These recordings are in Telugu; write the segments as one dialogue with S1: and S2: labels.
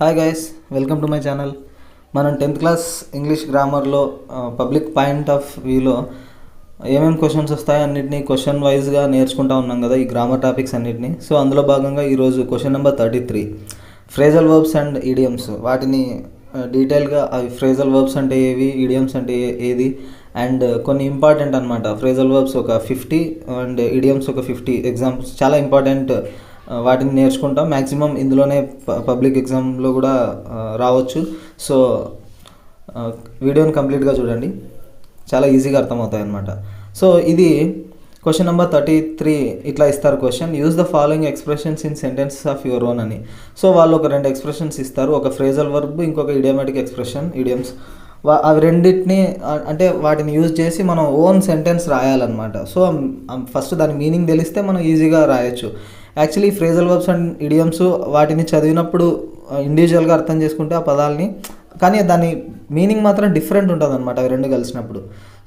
S1: Hi guys, welcome to my channel. మనం 10th క్లాస్ ఇంగ్లీష్ గ్రామర్లో పబ్లిక్ పాయింట్ ఆఫ్ వ్యూలో ఏమేమి క్వశ్చన్స్ వస్తాయో అన్నిటినీ క్వశ్చన్ వైజ్గా నేర్చుకుంటా ఉన్నాం కదా, ఈ గ్రామర్ టాపిక్స్ అన్నిటినీ. సో అందులో భాగంగా ఈరోజు question number 33, phrasal verbs and idioms. వాటిని డీటెయిల్గా అవి ఫ్రేజల్ వర్బ్స్ అంటే ఏవి, ఈడియమ్స్ అంటే ఏది, అండ్ కొన్ని ఇంపార్టెంట్ అనమాట. ఫ్రేజల్ వర్బ్స్ ఒక 50 అండ్ ఈడియమ్స్ ఒక 50 ఎగ్జాంపుల్స్ చాలా ఇంపార్టెంట్. వాటిని నేర్చుకుంటాం. మ్యాక్సిమం ఇందులోనే పబ్లిక్ ఎగ్జామ్లో కూడా రావచ్చు. సో వీడియోని కంప్లీట్గా చూడండి, చాలా ఈజీగా అర్థమవుతాయి అన్నమాట. సో ఇది క్వశ్చన్ నెంబర్ 33. ఇట్లా ఇస్తారు question: use the following expressions in sentences of your own అని. సో వాళ్ళు ఒక 2 ఎక్స్ప్రెషన్స్ ఇస్తారు, ఒక ఫ్రేజల్ వర్బ్, ఇంకొక ఇడియోమాటిక్ ఎక్స్ప్రెషన్, ఈడియమ్స్. అవి రెండింటిని అంటే వాటిని యూజ్ చేసి మనం ఓన్ సెంటెన్స్ రాయాలన్నమాట. సో ఫస్ట్ దాని మీనింగ్ తెలిస్తే మనం ఈజీగా రాయొచ్చు. Actually phrasal verbs and idioms వాటిని చదివినప్పుడు ఇండివిజువల్గా అర్థం చేసుకుంటే ఆ పదాలని, కానీ దాని మీనింగ్ మాత్రం డిఫరెంట్ ఉంటుంది అనమాట అవి రెండు కలిసినప్పుడు.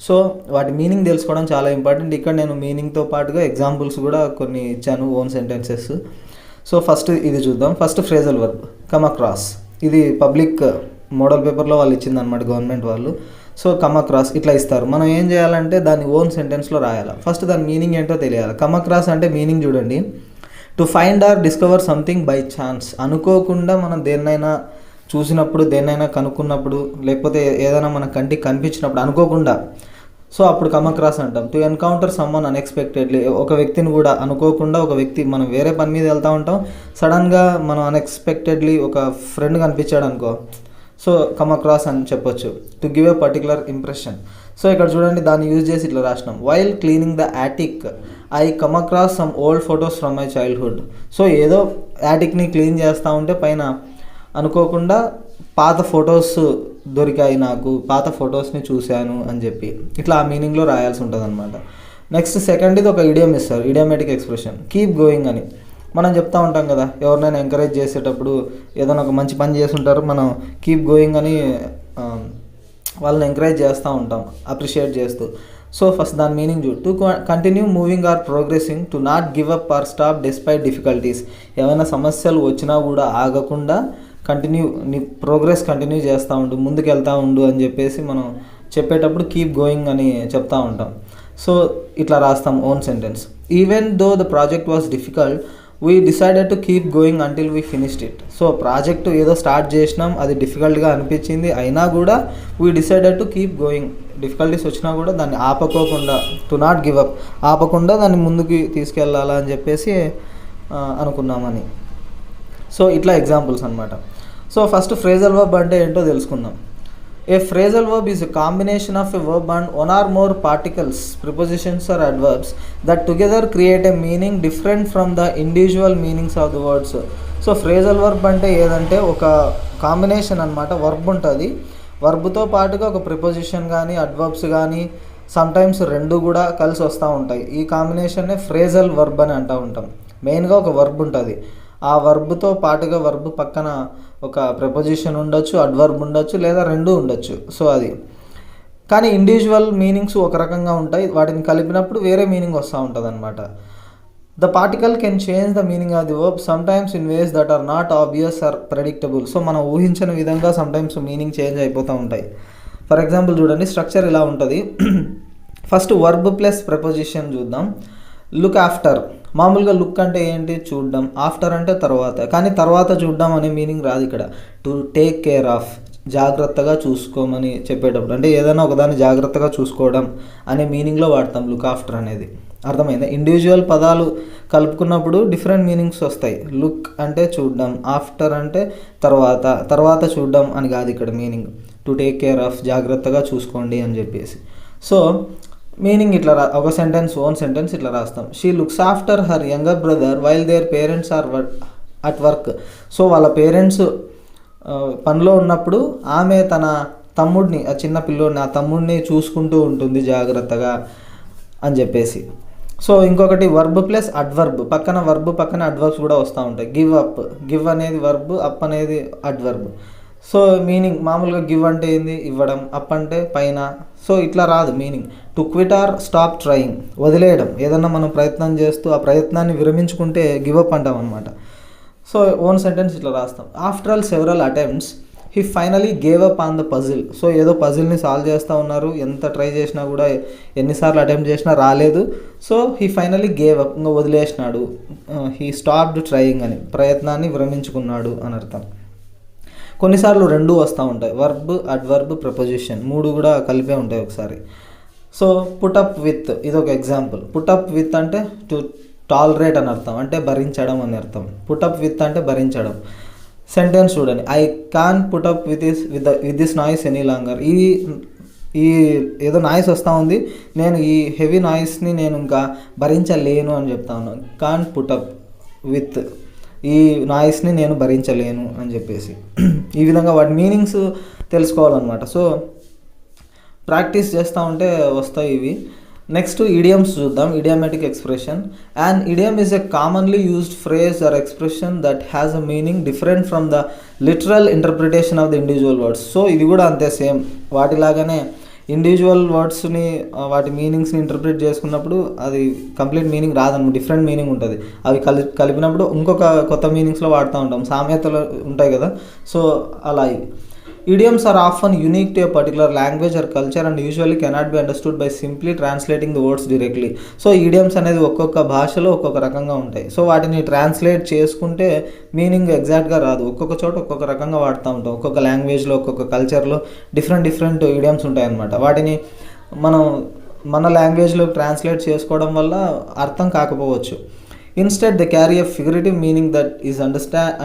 S1: సో వాటి మీనింగ్ తెలుసుకోవడం చాలా ఇంపార్టెంట్. ఇక్కడ నేను మీనింగ్తో పాటుగా ఎగ్జాంపుల్స్ కూడా కొన్ని ఇచ్చాను, ఓన్ సెంటెన్సెస్. సో ఫస్ట్ ఇది చూద్దాం. First phrasal verb come across. ఇది పబ్లిక్ మోడల్ పేపర్లో వాళ్ళు ఇచ్చిందనమాట, గవర్నమెంట్ వాళ్ళు. సో కమ్ అక్రాస్ ఇట్లా ఇస్తారు. మనం ఏం చేయాలంటే దాన్ని ఓన్ సెంటెన్స్లో రాయాలి. ఫస్ట్ దాని మీనింగ్ ఏంటో తెలియాలి. కమ్ అక్రాస్ అంటే మీనింగ్ చూడండి: to find or discover something by chance. అనుకోకుండా మనం దేన్నైనా చూసినప్పుడు, దేన్నైనా కనుక్కున్నప్పుడు, లేకపోతే ఏదైనా మన కంటికి కనిపించినప్పుడు అనుకోకుండా, సో అప్పుడు కమ్ అక్రాస్ అంటాం. To encounter someone unexpectedly. ఒక వ్యక్తిని కూడా అనుకోకుండా, ఒక వ్యక్తి మనం వేరే పని మీద వెళ్తూ ఉంటాం, సడన్గా మనం అన్ఎక్స్పెక్టెడ్లీ ఒక ఫ్రెండ్ కనిపించాడు అనుకో, సో కమ్ అక్రాస్ అని చెప్పొచ్చు. To give a particular impression. So ఇక్కడ చూడండి, దాన్ని యూజ్ చేసి ఇట్లా రాసినాం: while cleaning the attic I come across some old photos from my childhood. So ఏదో యాటిక్ని క్లీన్ చేస్తూ ఉంటే పైన అనుకోకుండా పాత ఫొటోస్ దొరికాయి, నాకు పాత ఫొటోస్ని చూశాను అని చెప్పి ఇట్లా ఆ మీనింగ్లో రాయాల్సి ఉంటుంది అనమాట. నెక్స్ట్ సెకండ్ ఇది ఒక ఇడియం ఇస్తారు, ఇడియోమాటిక్ ఎక్స్ప్రెషన్ కీప్ గోయింగ్ అని. మనం చెప్తా ఉంటాం కదా, ఎవరినైనా ఎంకరేజ్ చేసేటప్పుడు ఏదైనా ఒక మంచి పని చేస్తుంటారు, మనం కీప్ గోయింగ్ అని వాళ్ళని ఎంకరేజ్ చేస్తూ ఉంటాం, అప్రిషియేట్ చేస్తూ. సో ఫస్ట్ దాని మీనింగ్ చూడు: to continue moving or progressing, to not give up or stop despite difficulties. ఏమైనా సమస్యలు వచ్చినా కూడా ఆగకుండా నీ ప్రోగ్రెస్ కంటిన్యూ చేస్తూ ఉండు, ముందుకు వెళ్తూ ఉండు అని చెప్పేసి మనం చెప్పేటప్పుడు కీప్ గోయింగ్ అని చెప్తూ ఉంటాం. సో ఇట్లా రాస్తాం own sentence. Even though the project was difficult we decided to keep going until we finished it. So project ఏదో స్టార్ట్ చేసినాం, అది డిఫికల్ట్గా అనిపించింది, అయినా కూడా we decided to keep going. Difficulties వచ్చినా కూడా దాన్ని ఆపకోకుండా, టు నాట్ గివ్ అప్, ఆపకుండా దాన్ని ముందుకు తీసుకెళ్ళాలా అని చెప్పేసి అనుకున్నామని. సో ఇట్లా ఎగ్జాంపుల్స్ అనమాట. సో ఫస్ట్ ఫ్రేజల్ వర్బ్ అంటే ఏంటో తెలుసుకుందాం. A phrasal verb is a combination of a verb and one or more particles, prepositions or adverbs that together create a meaning different from the individual meanings of the words. So phrasal verb అంటే ఏదంటే ఒక కాంబినేషన్ అనమాట. వర్బ్ ఉంటుంది, వర్బ్తో పాటుగా ఒక ప్రిపోజిషన్ కానీ అడ్వర్బ్స్ కానీ సమ్టైమ్స్ రెండు కూడా కలిసి వస్తూ ఉంటాయి. ఈ కాంబినేషన్నే ఫ్రేజల్ వర్బ్ అని అంటూ ఉంటాం. మెయిన్గా ఒక వర్బ్ ఉంటుంది, ఆ వర్బ్తో పాటుగా వర్బ్ పక్కన ఒక ప్రిపోజిషన్ ఉండొచ్చు, అడ్వర్బ్ ఉండొచ్చు, లేదా రెండు ఉండొచ్చు. సో అది కానీ ఇండివిజువల్ మీనింగ్స్ ఒక రకంగా ఉంటాయి, వాటిని కలిపినప్పుడు వేరే మీనింగ్ వస్తూ ఉంటుంది అనమాట. The particle can change the meaning of the verb sometimes in ways that are not obvious or predictable. So మనం ఊహించిన విధంగా సమ్టైమ్స్ మీనింగ్ చేంజ్ అయిపోతూ ఉంటాయి. ఫర్ ఎగ్జాంపుల్ చూడండి, స్ట్రక్చర్ ఇలా ఉంటుంది. ఫస్ట్ వర్బ్ ప్లస్ ప్రిపోజిషన్ చూద్దాం. Look after. మామూలుగా లుక్ అంటే ఏంటి, చూడడం, ఆఫ్టర్ అంటే తర్వాత, కానీ తర్వాత చూడడం అనే మీనింగ్ రాదు ఇక్కడ. టు టేక్ కేర్ ఆఫ్, జాగ్రత్తగా చూసుకోమని చెప్పేటప్పుడు, అంటే ఏదైనా ఒకదాన్ని జాగ్రత్తగా చూసుకోవడం అనే మీనింగ్లో వాడతాం లుక్ ఆఫ్టర్ అనేది. అర్థమైందా? ఇండివిజువల్ పదాలు కలుపుకున్నప్పుడు డిఫరెంట్ మీనింగ్స్ వస్తాయి. లుక్ అంటే చూడడం, ఆఫ్టర్ అంటే తర్వాత చూడడం అని కాదు ఇక్కడ meaning. To take care of, జాగ్రత్తగా చూసుకోండి అని చెప్పేసి. సో మీనింగ్ ఇట్లా ఒక సెంటెన్స్, ఓన్ సెంటెన్స్ ఇట్లా రాస్తాం. She looks after her younger brother while their parents are at work. So వాళ్ళ పేరెంట్స్ పనిలో ఉన్నప్పుడు ఆమె తన తమ్ముడిని, ఆ చిన్న పిల్లోడిని, ఆ తమ్ముడిని చూసుకుంటూ ఉంటుంది జాగ్రత్తగా అని చెప్పేసి. సో ఇంకొకటి వర్బ్ ప్లస్ అడ్వర్బ్, పక్కన వర్బ్ పక్కన అడ్వర్బ్స్ కూడా వస్తూ ఉంటాయి. గివ్ అప్, గివ్ అనేది వర్బ్, అప్ అనేది అడ్వర్బ్. సో మీనింగ్ మామూలుగా గివ్ అంటే ఏంది, ఇవ్వడం, అప్ అంటే పైన. సో ఇట్లా రాదు meaning. To quit or stop trying, వదిలేయడం, ఏదన్నా మనం ప్రయత్నం చేస్తూ ఆ ప్రయత్నాన్ని విరమించుకుంటే గివ్ అప్ అంటాం అనమాట. సో ఓన్ సెంటెన్స్ ఇట్లా రాస్తాం. After all several attempts he finally gave up on the puzzle. So ఏదో పజిల్ని సాల్వ్ చేస్తూ ఉన్నారు, ఎంత ట్రై చేసినా కూడా, ఎన్నిసార్లు అటెంప్ట్ చేసినా రాలేదు. So he finally gave up, ఇంకా వదిలేసినాడు. హీ స్టాప్డ్ ట్రయింగ్ అని, ప్రయత్నాన్ని విరమించుకున్నాడు అని అర్థం. కొన్నిసార్లు రెండు వస్తూ ఉంటాయి, వర్బ్, అడ్వర్బ్, ప్రపోజిషన్, మూడు కూడా కలిపే ఉంటాయి ఒకసారి. సో పుటప్ విత్ ఇది ఒక ఎగ్జాంపుల్. పుటప్ విత్ అంటే టు టాలరేట్ అని అర్థం, అంటే భరించడం అని అర్థం. పుటప్ విత్ అంటే భరించడం. సెంటెన్స్ చూడండి, I can't put up with this noise any longer. ఈ ఏదో నాయిస్ వస్తూ ఉంది, నేను ఈ హెవీ నాయిస్ని నేను ఇంకా భరించలేను అని చెప్తా ఉన్నాను. కాన్ పుటప్ విత్, ఈ నాయిస్ని నేను భరించలేను అని చెప్పేసి. ఈ విధంగా వాటి మీనింగ్స్ తెలుసుకోవాలన్నమాట. సో ప్రాక్టీస్ చేస్తూ ఉంటే వస్తాయి ఇవి. నెక్స్ట్ ఇడియమ్స్ చూద్దాం. ఇడియామెటిక్ expression. And idiom is a commonly used phrase are expression that has a meaning different from the literal interpretation of the individual words. So ఇది కూడా అంతే, సేమ్ వాటిలాగానే ఇండివిజువల్ వర్డ్స్ని వాటి మీనింగ్స్ని ఇంటర్ప్రిట్ చేసుకున్నప్పుడు అది కంప్లీట్ మీనింగ్ రాదన్నమాట, డిఫరెంట్ మీనింగ్ ఉంటుంది. అవి కలిపినప్పుడు ఇంకొక కొత్త మీనింగ్స్లో వాడుతూ ఉంటాం, సామెతలు ఉంటాయి కదా. సో అలా idioms are often unique to a particular language or culture and usually cannot be understood by simply translating the words directly. So idioms అనేది ఒక్కొక్క భాషలో ఒక్కొక్క రకంగా ఉంటాయి. సో వాటిని ట్రాన్స్లేట్ చేసుకుంటే మీనింగ్ ఎగ్జాక్ట్గా రాదు, ఒక్కొక్క చోట ఒక్కొక్క రకంగా వాడుతూ ఉంటాం. ఒక్కొక్క లాంగ్వేజ్లో ఒక్కొక్క కల్చర్లో డిఫరెంట్ idioms ఉంటాయన్నమాట. వాటిని మనం మన లాంగ్వేజ్లో ట్రాన్స్లేట్ చేసుకోవడం వల్ల అర్థం కాకపోవచ్చు. Instead they carry a figurative meaning that is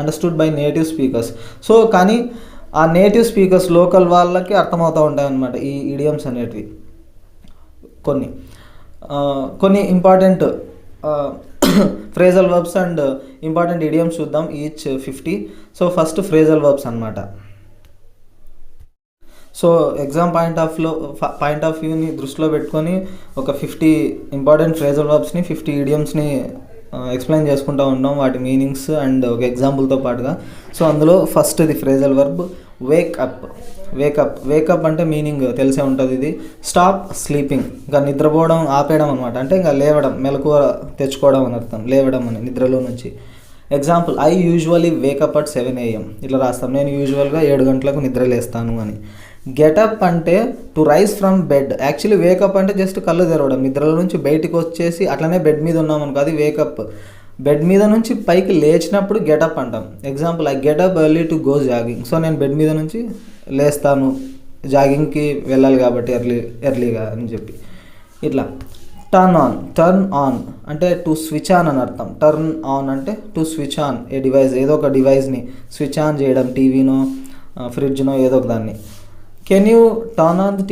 S1: understood by native speakers. So కానీ ఆ నేటివ్ స్పీకర్స్ లోకల్ వాళ్ళకి అర్థమవుతూ ఉంటాయి అన్నమాట ఈ ఇడియమ్స్ అనేటివి. కొన్ని important phrasal verbs and important idioms చూద్దాం, each 50. So first phrasal verbs అన్నమాట. సో ఎగ్జామ్ పాయింట్ ఆఫ్ వ్యూని దృష్టిలో పెట్టుకొని ఒక 50 ఇంపార్టెంట్ ఫ్రేజల్ వర్బ్స్ని 50 ఇడియమ్స్ని ఎక్స్ప్లెయిన్ చేసుకుంటూ ఉంటాం, వాటి మీనింగ్స్ అండ్ ఒక ఎగ్జాంపుల్తో పాటుగా. సో అందులో ఫస్ట్ ఇది ఫ్రేజల్ వర్బ్ వేకప్ అంటే మీనింగ్ తెలిసే ఉంటుంది. ఇది స్టాప్ స్లీపింగ్, ఇంకా నిద్రపోవడం ఆపేయడం అనమాట, అంటే ఇంకా లేవడం, మెలకువ తెచ్చుకోవడం అని అర్థం, లేవడం అని నిద్రలో నుంచి. Example, I usually wake up at 7 AM. ఇట్లా రాస్తాం, నేను యూజువల్గా 7 గంటలకు నిద్ర లేస్తాను అని. గెటప్ అంటే to rise from bed. Actually wake up అంటే జస్ట్ కళ్ళు తెరవడం, నిద్రలో నుంచి బయటికి వచ్చేసి అట్లనే బెడ్ మీద ఉన్నాం అనుకో, అది వేకప్. బెడ్ మీద నుంచి పైకి లేచినప్పుడు గెటప్ అంటాం. Example, I get up early to go jogging. So నేను బెడ్ మీద నుంచి లేస్తాను, జాగింగ్కి వెళ్ళాలి కాబట్టి ఎర్లీగా అని చెప్పి. ఇట్లా టర్న్ ఆన్ అంటే టు స్విచ్ ఆన్ అని అర్థం. టర్న్ ఆన్ అంటే to switch on a device, ఏదో ఒక డివైస్ని స్విచ్ ఆన్ చేయడం, టీవీనో ఫ్రిడ్జ్నో ఏదో ఒక దాన్ని. Can you turn on the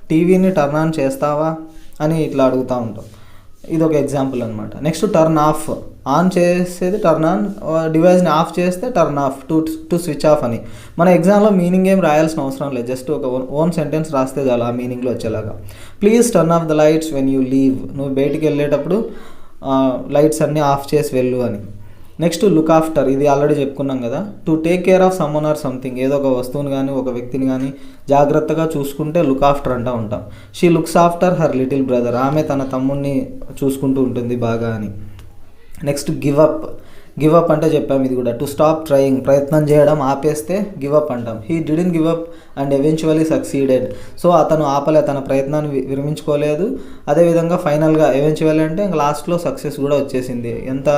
S1: టీవీని టర్న్ ఆన్ చేస్తావా అని ఇట్లా అడుగుతూ ఉంటాం. ఇది ఒక ఎగ్జాంపుల్ అనమాట. నెక్స్ట్ టర్న్ ఆన్ చేసేది టర్న్ ఆన్, డివైస్ని ఆఫ్ చేస్తే turn off, to switch off అని. మన ఎగ్జామ్లో మీనింగ్ ఏం రాయాల్సిన అవసరం లేదు, జస్ట్ ఒక ఓన్ సెంటెన్స్ రాస్తే చాలు ఆ మీనింగ్లో వచ్చేలాగా. Please turn off the lights when you leave. నువ్వు బయటికి వెళ్ళేటప్పుడు లైట్స్ అన్నీ ఆఫ్ చేసి వెళ్ళు అని. నెక్స్ట్ లుక్ ఆఫ్టర్, ఇది ఆల్రెడీ చెప్పుకున్నాం కదా. To take care of someone or something, ఏదో ఒక వస్తువుని కానీ ఒక వ్యక్తిని కానీ జాగ్రత్తగా చూసుకుంటే లుక్ ఆఫ్టర్ అంటూ ఉంటాం. She looks after her little brother, ఆమె తన తమ్ముడిని చూసుకుంటూ ఉంటుంది బాగా అని. నెక్స్ట్ గివ్ అప్ అంటే చెప్పాము ఇది కూడా, టు స్టాప్ ట్రయింగ్, ప్రయత్నం చేయడం ఆపేస్తే గివ్ అప్ అంటాం. He didn't give up and eventually succeeded. So అతను ఆపలే, తన ప్రయత్నాన్ని విరమించుకోలేదు. అదేవిధంగా ఫైనల్గా ఎవెన్చువల్లీ అంటే ఇంకా లాస్ట్లో సక్సెస్ కూడా వచ్చేసింది. ఎంత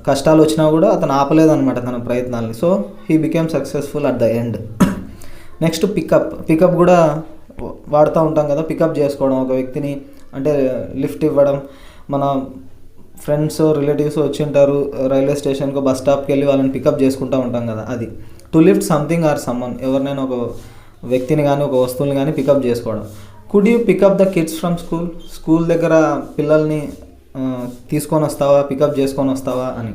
S1: కష్టాలు వచ్చినా కూడా అతను ఆపలేదన్నమాట తన ప్రయత్నాలని. So he became successful at the end. Next pick up కూడా వాడుతూ ఉంటాం కదా, పికప్ చేసుకోవడం ఒక వ్యక్తిని, అంటే లిఫ్ట్ ఇవ్వడం. మన ఫ్రెండ్స్ రిలేటివ్స్ వచ్చి ఉంటారు రైల్వే స్టేషన్కి, బస్ స్టాప్కి వెళ్ళి వాళ్ళని పికప్ చేసుకుంటూ ఉంటాం కదా, అది. To lift something or someone, ఎవరినైనా ఒక వ్యక్తిని కానీ ఒక వస్తువుని కానీ పికప్ చేసుకోవడం. Could you pick up the kids from school దగ్గర పిల్లల్ని తీసుకొని వస్తావా, పికప్ చేసుకొని వస్తావా అని.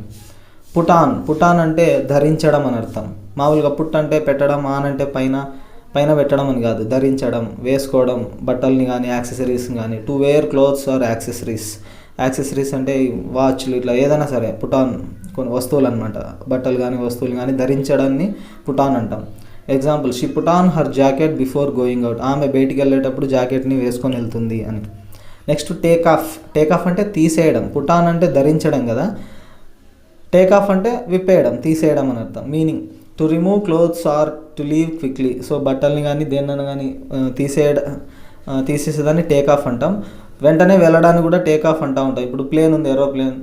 S1: పుటాన్ అంటే ధరించడం అని అర్థం. మామూలుగా పుట్ అంటే పెట్టడం, ఆన్ అంటే పైన పెట్టడం అని కాదు, ధరించడం, వేసుకోవడం, బట్టల్ని కానీ యాక్సెసరీస్ కానీ. To wear clothes or accessories అంటే వాచ్లు ఇట్లా ఏదైనా సరే, పుటాన్ కొన్ని వస్తువులు అనమాట, బట్టలు కానీ వస్తువులు కానీ ధరించడాన్ని పుటాన్ అంటాం. Example, she put on her jacket before going out, ఆమె బయటికి వెళ్ళేటప్పుడు జాకెట్ని వేసుకొని వెళ్తుంది అని. నెక్స్ట్ టేక్ ఆఫ్ అంటే తీసేయడం. పుటాన్ అంటే ధరించడం కదా, టేక్ ఆఫ్ అంటే విప్పేయడం, తీసేయడం అని అర్థం. Meaning to remove clothes or to leave quickly. So బట్టల్ని కానీ దేన్నైనా కానీ తీసేసేదాన్ని టేక్ ఆఫ్ అంటాం. వెంటనే వెళ్ళడానికి కూడా టేక్ ఆఫ్ అంటూ ఉంటాం. ఇప్పుడు ప్లేన్ ఉంది, ఏరోప్లేన్,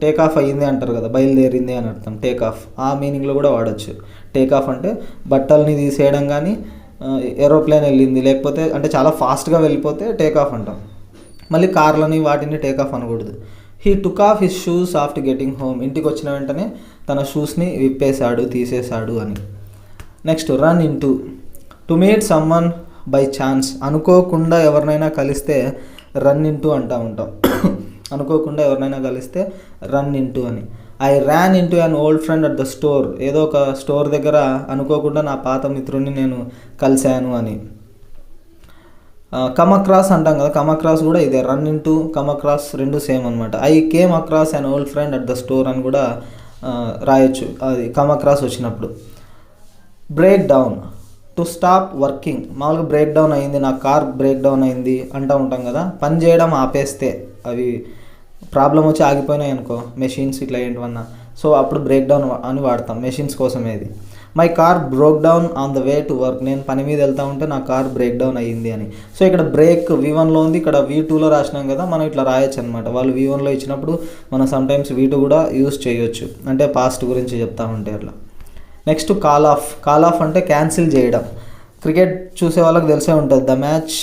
S1: టేక్ ఆఫ్ అయ్యింది అంటారు కదా, బయలుదేరింది అని అర్థం. టేక్ ఆఫ్ ఆ మీనింగ్లో కూడా వాడచ్చు. టేక్ ఆఫ్ అంటే బట్టల్ని తీసేయడం కానీ, ఏరోప్లేన్ వెళ్ళింది లేకపోతే అంటే చాలా ఫాస్ట్గా వెళ్ళిపోతే టేక్ ఆఫ్ అంటాం. మళ్ళీ కార్లని వాటిని టేక్ ఆఫ్ అనకూడదు. He took off his shoes after getting home. ఇంటికి వచ్చిన వెంటనే తన షూస్ని విప్పేశాడు, తీసేశాడు అని. Next run in to meet someone by chance. అనుకోకుండా ఎవరినైనా కలిస్తే రన్ ఇన్ అంటూ ఉంటాం. అనుకోకుండా ఎవరినైనా కలిస్తే రన్ ఇన్ అని. I ran in to an old friend at the store. ఏదో ఒక స్టోర్ దగ్గర అనుకోకుండా నా పాత మిత్రుడిని నేను కలిశాను అని. కమ్ అక్రాస్ అంటాం కదా, కమ్ అక్రాస్ కూడా ఇదే. Run in to, come across రెండు సేమ్ అనమాట. I came across an old friend at the store అని కూడా రాయొచ్చు, అది కమ్ అక్రాస్ వచ్చినప్పుడు. Break down to stop working. మామూలుగా బ్రేక్ డౌన్ అయింది, నా కార్ బ్రేక్ డౌన్ అయింది అంటూ ఉంటాం కదా. పని చేయడం ఆపేస్తే, అవి ప్రాబ్లం వచ్చి ఆగిపోయినాయి అనుకో, మెషిన్స్ ఇట్లా ఏంటివన్నా, సో అప్పుడు బ్రేక్ డౌన్ అని వాడతాం, మెషిన్స్ కోసమే ఇది. My car broke down on the way to work. నేను పని మీద వెళ్తూ ఉంటే నా కార్ బ్రేక్ డౌన్ అయ్యింది అని. సో ఇక్కడ బ్రేక్ V1లో ఉంది, ఇక్కడ V2లో రాసినాం కదా, మనం ఇట్లా రాయొచ్చు అనమాట. వాళ్ళు V1లో ఇచ్చినప్పుడు మనం సమ్టైమ్స్ V2 కూడా యూస్ చేయొచ్చు, అంటే పాస్ట్ గురించి చెప్తా ఉంటే అట్లా. Next call off. Call off అంటే క్యాన్సిల్ చేయడం. క్రికెట్ చూసే వాళ్ళకి తెలిసే ఉంటుంది, the match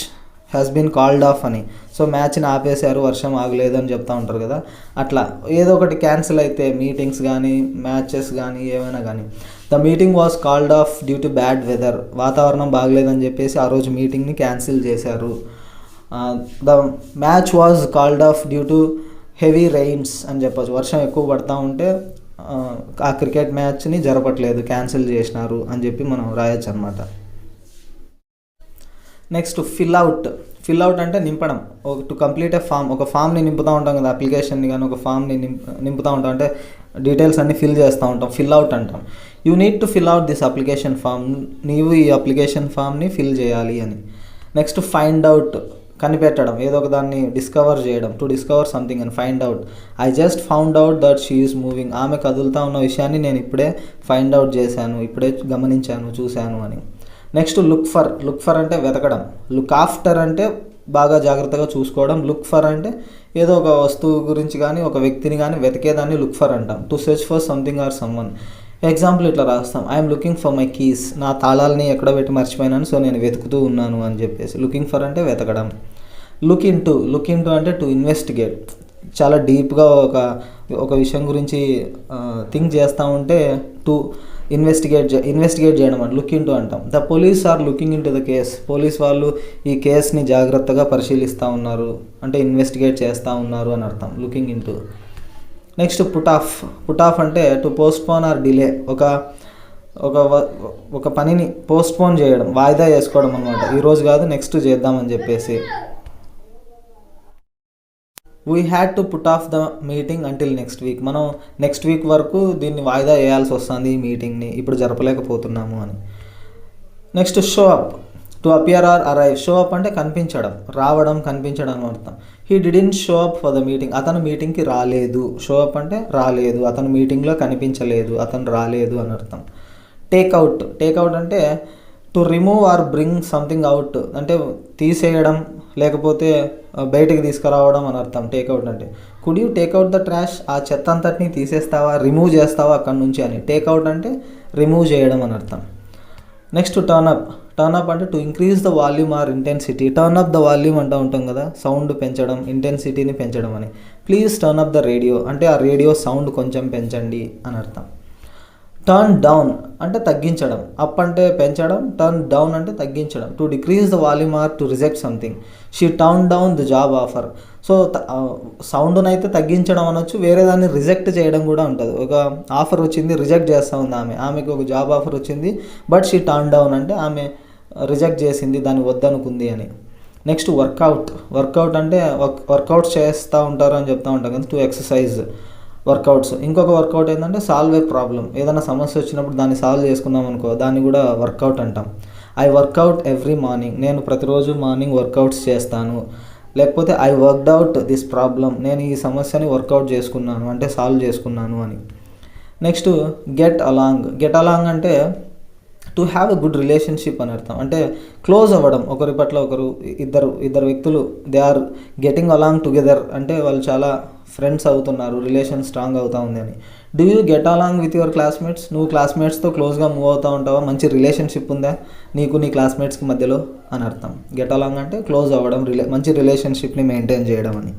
S1: has been called off అని. సో మ్యాచ్ని ఆపేశారు, వర్షం ఆగలేదు అని చెప్తూ ఉంటారు కదా. అట్లా ఏదో ఒకటి క్యాన్సిల్ అయితే, మీటింగ్స్ కానీ మ్యాచెస్ కానీ ఏమైనా కానీ. The meeting was called off due to bad weather. వాతావరణం బాగలేదని చెప్పేసి ఆ రోజు మీటింగ్ని క్యాన్సిల్ చేశారు. The match was called off due to heavy rains అని చెప్పచ్చు. వర్షం ఎక్కువ పడుతూ ఉంటే ఆ క్రికెట్ మ్యాచ్ని జరపట్లేదు, క్యాన్సిల్ చేసినారు అని చెప్పి మనం రాయొచ్చు అనమాట. Next fill out. Fill out అంటే నింపడం. To complete a form. ఒక ఫామ్ని నింపుతూ ఉంటాం కదా, అప్లికేషన్ని కానీ ఒక ఫామ్ని నింపుతూ ఉంటాం, అంటే డీటెయిల్స్ అన్నీ ఫిల్ చేస్తూ ఉంటాం, ఫిల్ అవుట్ అంటాం. You need to fill out this application form. నీవు ఈ అప్లికేషన్ ఫామ్ని ఫిల్ చేయాలి అని. Next find out. కనిపెట్టడం, ఏదో ఒక దాన్ని డిస్కవర్ చేయడం. టు డిస్కవర్ సంథింగ్ అని find out. I just found out that she is moving. ఆమె కదులుతూ ఉన్న విషయాన్ని నేను ఇప్పుడే ఫైండ్ అవుట్ చేశాను, ఇప్పుడే గమనించాను, చూశాను అని. Next look for. Look for అంటే వెతకడం. లుక్ ఆఫ్టర్ అంటే బాగా జాగ్రత్తగా చూసుకోవడం. లుక్ ఫర్ అంటే ఏదో ఒక వస్తువు గురించి కానీ ఒక వ్యక్తిని కానీ వెతికేదాన్ని లుక్ ఫర్ అంటాం. To search for something or someone. Example ఇట్లా రాస్తాం, I'm looking for my keys. నా తాళాలని ఎక్కడ పెట్టి మర్చిపోయినాను, సో నేను వెతుకుతూ ఉన్నాను అని చెప్పేసి. లుకింగ్ ఫర్ అంటే వెతకడం. Look in to. Look in to అంటే టు ఇన్వెస్టిగేట్. చాలా డీప్గా ఒక విషయం గురించి థింక్ చేస్తూ ఉంటే టు ఇన్వెస్టిగేట్ చేయడం అని లుక్ ఇన్ టు అంటాం. The police are looking into the case. Police వాళ్ళు ఈ కేసుని జాగ్రత్తగా పరిశీలిస్తూ ఉన్నారు, అంటే ఇన్వెస్టిగేట్ చేస్తూ ఉన్నారు అని అర్థం, looking in to. Next put off. Put off అంటే టు పోస్ట్పోన్ ఆర్ డిలే. ఒక పనిని పోస్ట్పోన్ చేయడం, వాయిదా చేసుకోవడం అనమాట. ఈరోజు కాదు నెక్స్ట్ చేద్దామని చెప్పేసి. We had to put off the meeting until next week. మనం నెక్స్ట్ వీక్ వరకు దీన్ని వాయిదా వేయాల్సి వస్తుంది, ఈ మీటింగ్ని ఇప్పుడు జరపలేకపోతున్నాము అని. Next show up. To appear or arrive. Show up అంటే కనిపించడం, రావడం, కనిపించడం అని అర్థం. He didn't show up for the meeting. అతను మీటింగ్కి రాలేదు. షో అప్ అంటే రాలేదు, అతను మీటింగ్లో కనిపించలేదు, అతను రాలేదు అని అర్థం. టేక్అవుట్. టేక్అవుట్ అంటే to remove are bring something out, అంటే తీసేయడం లేకపోతే బయటికి తీసుకురావడం అని అర్థం టేక్అవుట్ అంటే. Could you takeout the trash. ఆ చెత్త అంతటిని తీసేస్తావా, రిమూవ్ చేస్తావా అక్కడి నుంచి అని. టేక్అవుట్ అంటే రిమూవ్ చేయడం అని అర్థం. Next turn up. Turn up అంటే to increase the volume or intensity. Turn up the volume అంటూ ఉంటాం కదా, సౌండ్ పెంచడం, ఇంటెన్సిటీని పెంచడం అని. Please turn up the radio అంటే ఆ రేడియో సౌండ్ కొంచెం పెంచండి అని అర్థం. టర్న్ డౌన్ అంటే తగ్గించడం. అప్ అంటే పెంచడం, టర్న్ డౌన్ అంటే తగ్గించడం. To decrease the volume or to reject something. She turn down the job offer. So సౌండ్ని అయితే తగ్గించడం అనొచ్చు, వేరే దాన్ని రిజెక్ట్ చేయడం కూడా ఉంటుంది. ఒక ఆఫర్ వచ్చింది, రిజెక్ట్ చేస్తూ ఉంది ఆమెకి ఒక జాబ్ ఆఫర్ వచ్చింది, బట్ షీ టర్న్ డౌన్ అంటే ఆమె రిజెక్ట్ చేసింది, దాన్ని వద్దనుకుంది అని. Next work out. వర్కౌట్ అంటే వర్కౌట్స్ చేస్తూ ఉంటారు అని చెప్తూ ఉంటాం కదా, టు ఎక్సర్సైజ్, వర్కౌట్స్. ఇంకొక వర్కౌట్ ఏంటంటే సాల్వ్ ఏ ప్రాబ్లం. ఏదైనా సమస్య వచ్చినప్పుడు దాన్ని సాల్వ్ చేసుకున్నాం అనుకో, దాన్ని కూడా వర్కౌట్ అంటాం. I work out every morning. నేను ప్రతిరోజు మార్నింగ్ వర్కౌట్స్ చేస్తాను. లేకపోతే I worked out this problem. నేను ఈ సమస్యని వర్కౌట్ చేసుకున్నాను అంటే సాల్వ్ చేసుకున్నాను అని. నెక్స్ట్ గెట్ అలాంగ్ అంటే to have a good relationship అని అర్థం. అంటే క్లోజ్ అవ్వడం, ఒకరి పట్ల ఒకరు, ఇద్దరు వ్యక్తులు they are getting along together అంటే వాళ్ళు చాలా ఫ్రెండ్స్ అవుతున్నారు, రిలేషన్ స్ట్రాంగ్ అవుతా ఉంది అని. Do you get along with your classmates? నువ్వు క్లాస్మేట్స్తో క్లోజ్గా మూవ్ అవుతూ ఉంటావా? మంచి రిలేషన్షిప్ ఉందా నీకు నీ క్లాస్మేట్స్కి మధ్యలో అని అర్థం. గెట్ అలాంగ్ అంటే క్లోజ్ అవ్వడం, మంచి రిలేషన్షిప్ని మెయింటైన్ చేయడం అని.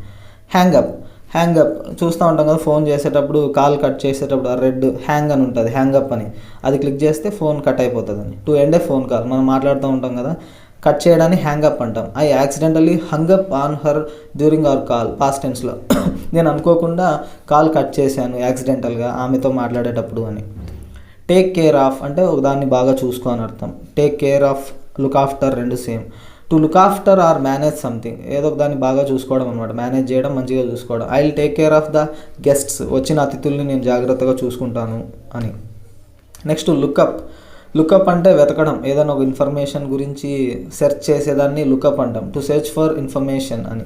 S1: హ్యాంగప్ చూస్తూ ఉంటాం కదా, ఫోన్ చేసేటప్పుడు కాల్ కట్ చేసేటప్పుడు ఆ రెడ్ హ్యాంగ్ అని ఉంటుంది, హ్యాంగప్ అని, అది క్లిక్ చేస్తే ఫోన్ కట్ అయిపోతుందని. To end a phone call, మనం మాట్లాడుతూ ఉంటాం కదా, కట్ చేయడాన్ని హ్యాంగప్ అంటాం. I accidentally hung up on her during our call, past టెన్స్లో. నేను అనుకోకుండా కాల్ కట్ చేశాను యాక్సిడెంటల్గా ఆమెతో మాట్లాడేటప్పుడు అని. టేక్ కేర్ ఆఫ్ అంటే ఒక దాన్ని బాగా చూసుకో అని అర్థం. Take care of, look after రెండు same. To look after or manage something, ఏదో ఒక దాన్ని బాగా చూసుకోవడం అనమాట, మేనేజ్ చేయడం, మంచిగా చూసుకోవడం. I will take care of the guests, వచ్చిన అతిథుల్ని నేను జాగ్రత్తగా చూసుకుంటాను అని. నెక్స్ట్ లుకప్ అంటే వెతకడం, ఏదైనా ఒక ఇన్ఫర్మేషన్ గురించి సెర్చ్ చేసేదాన్ని లుకప్ అంటాం. టు సెర్చ్ ఫర్ ఇన్ఫర్మేషన్ అని.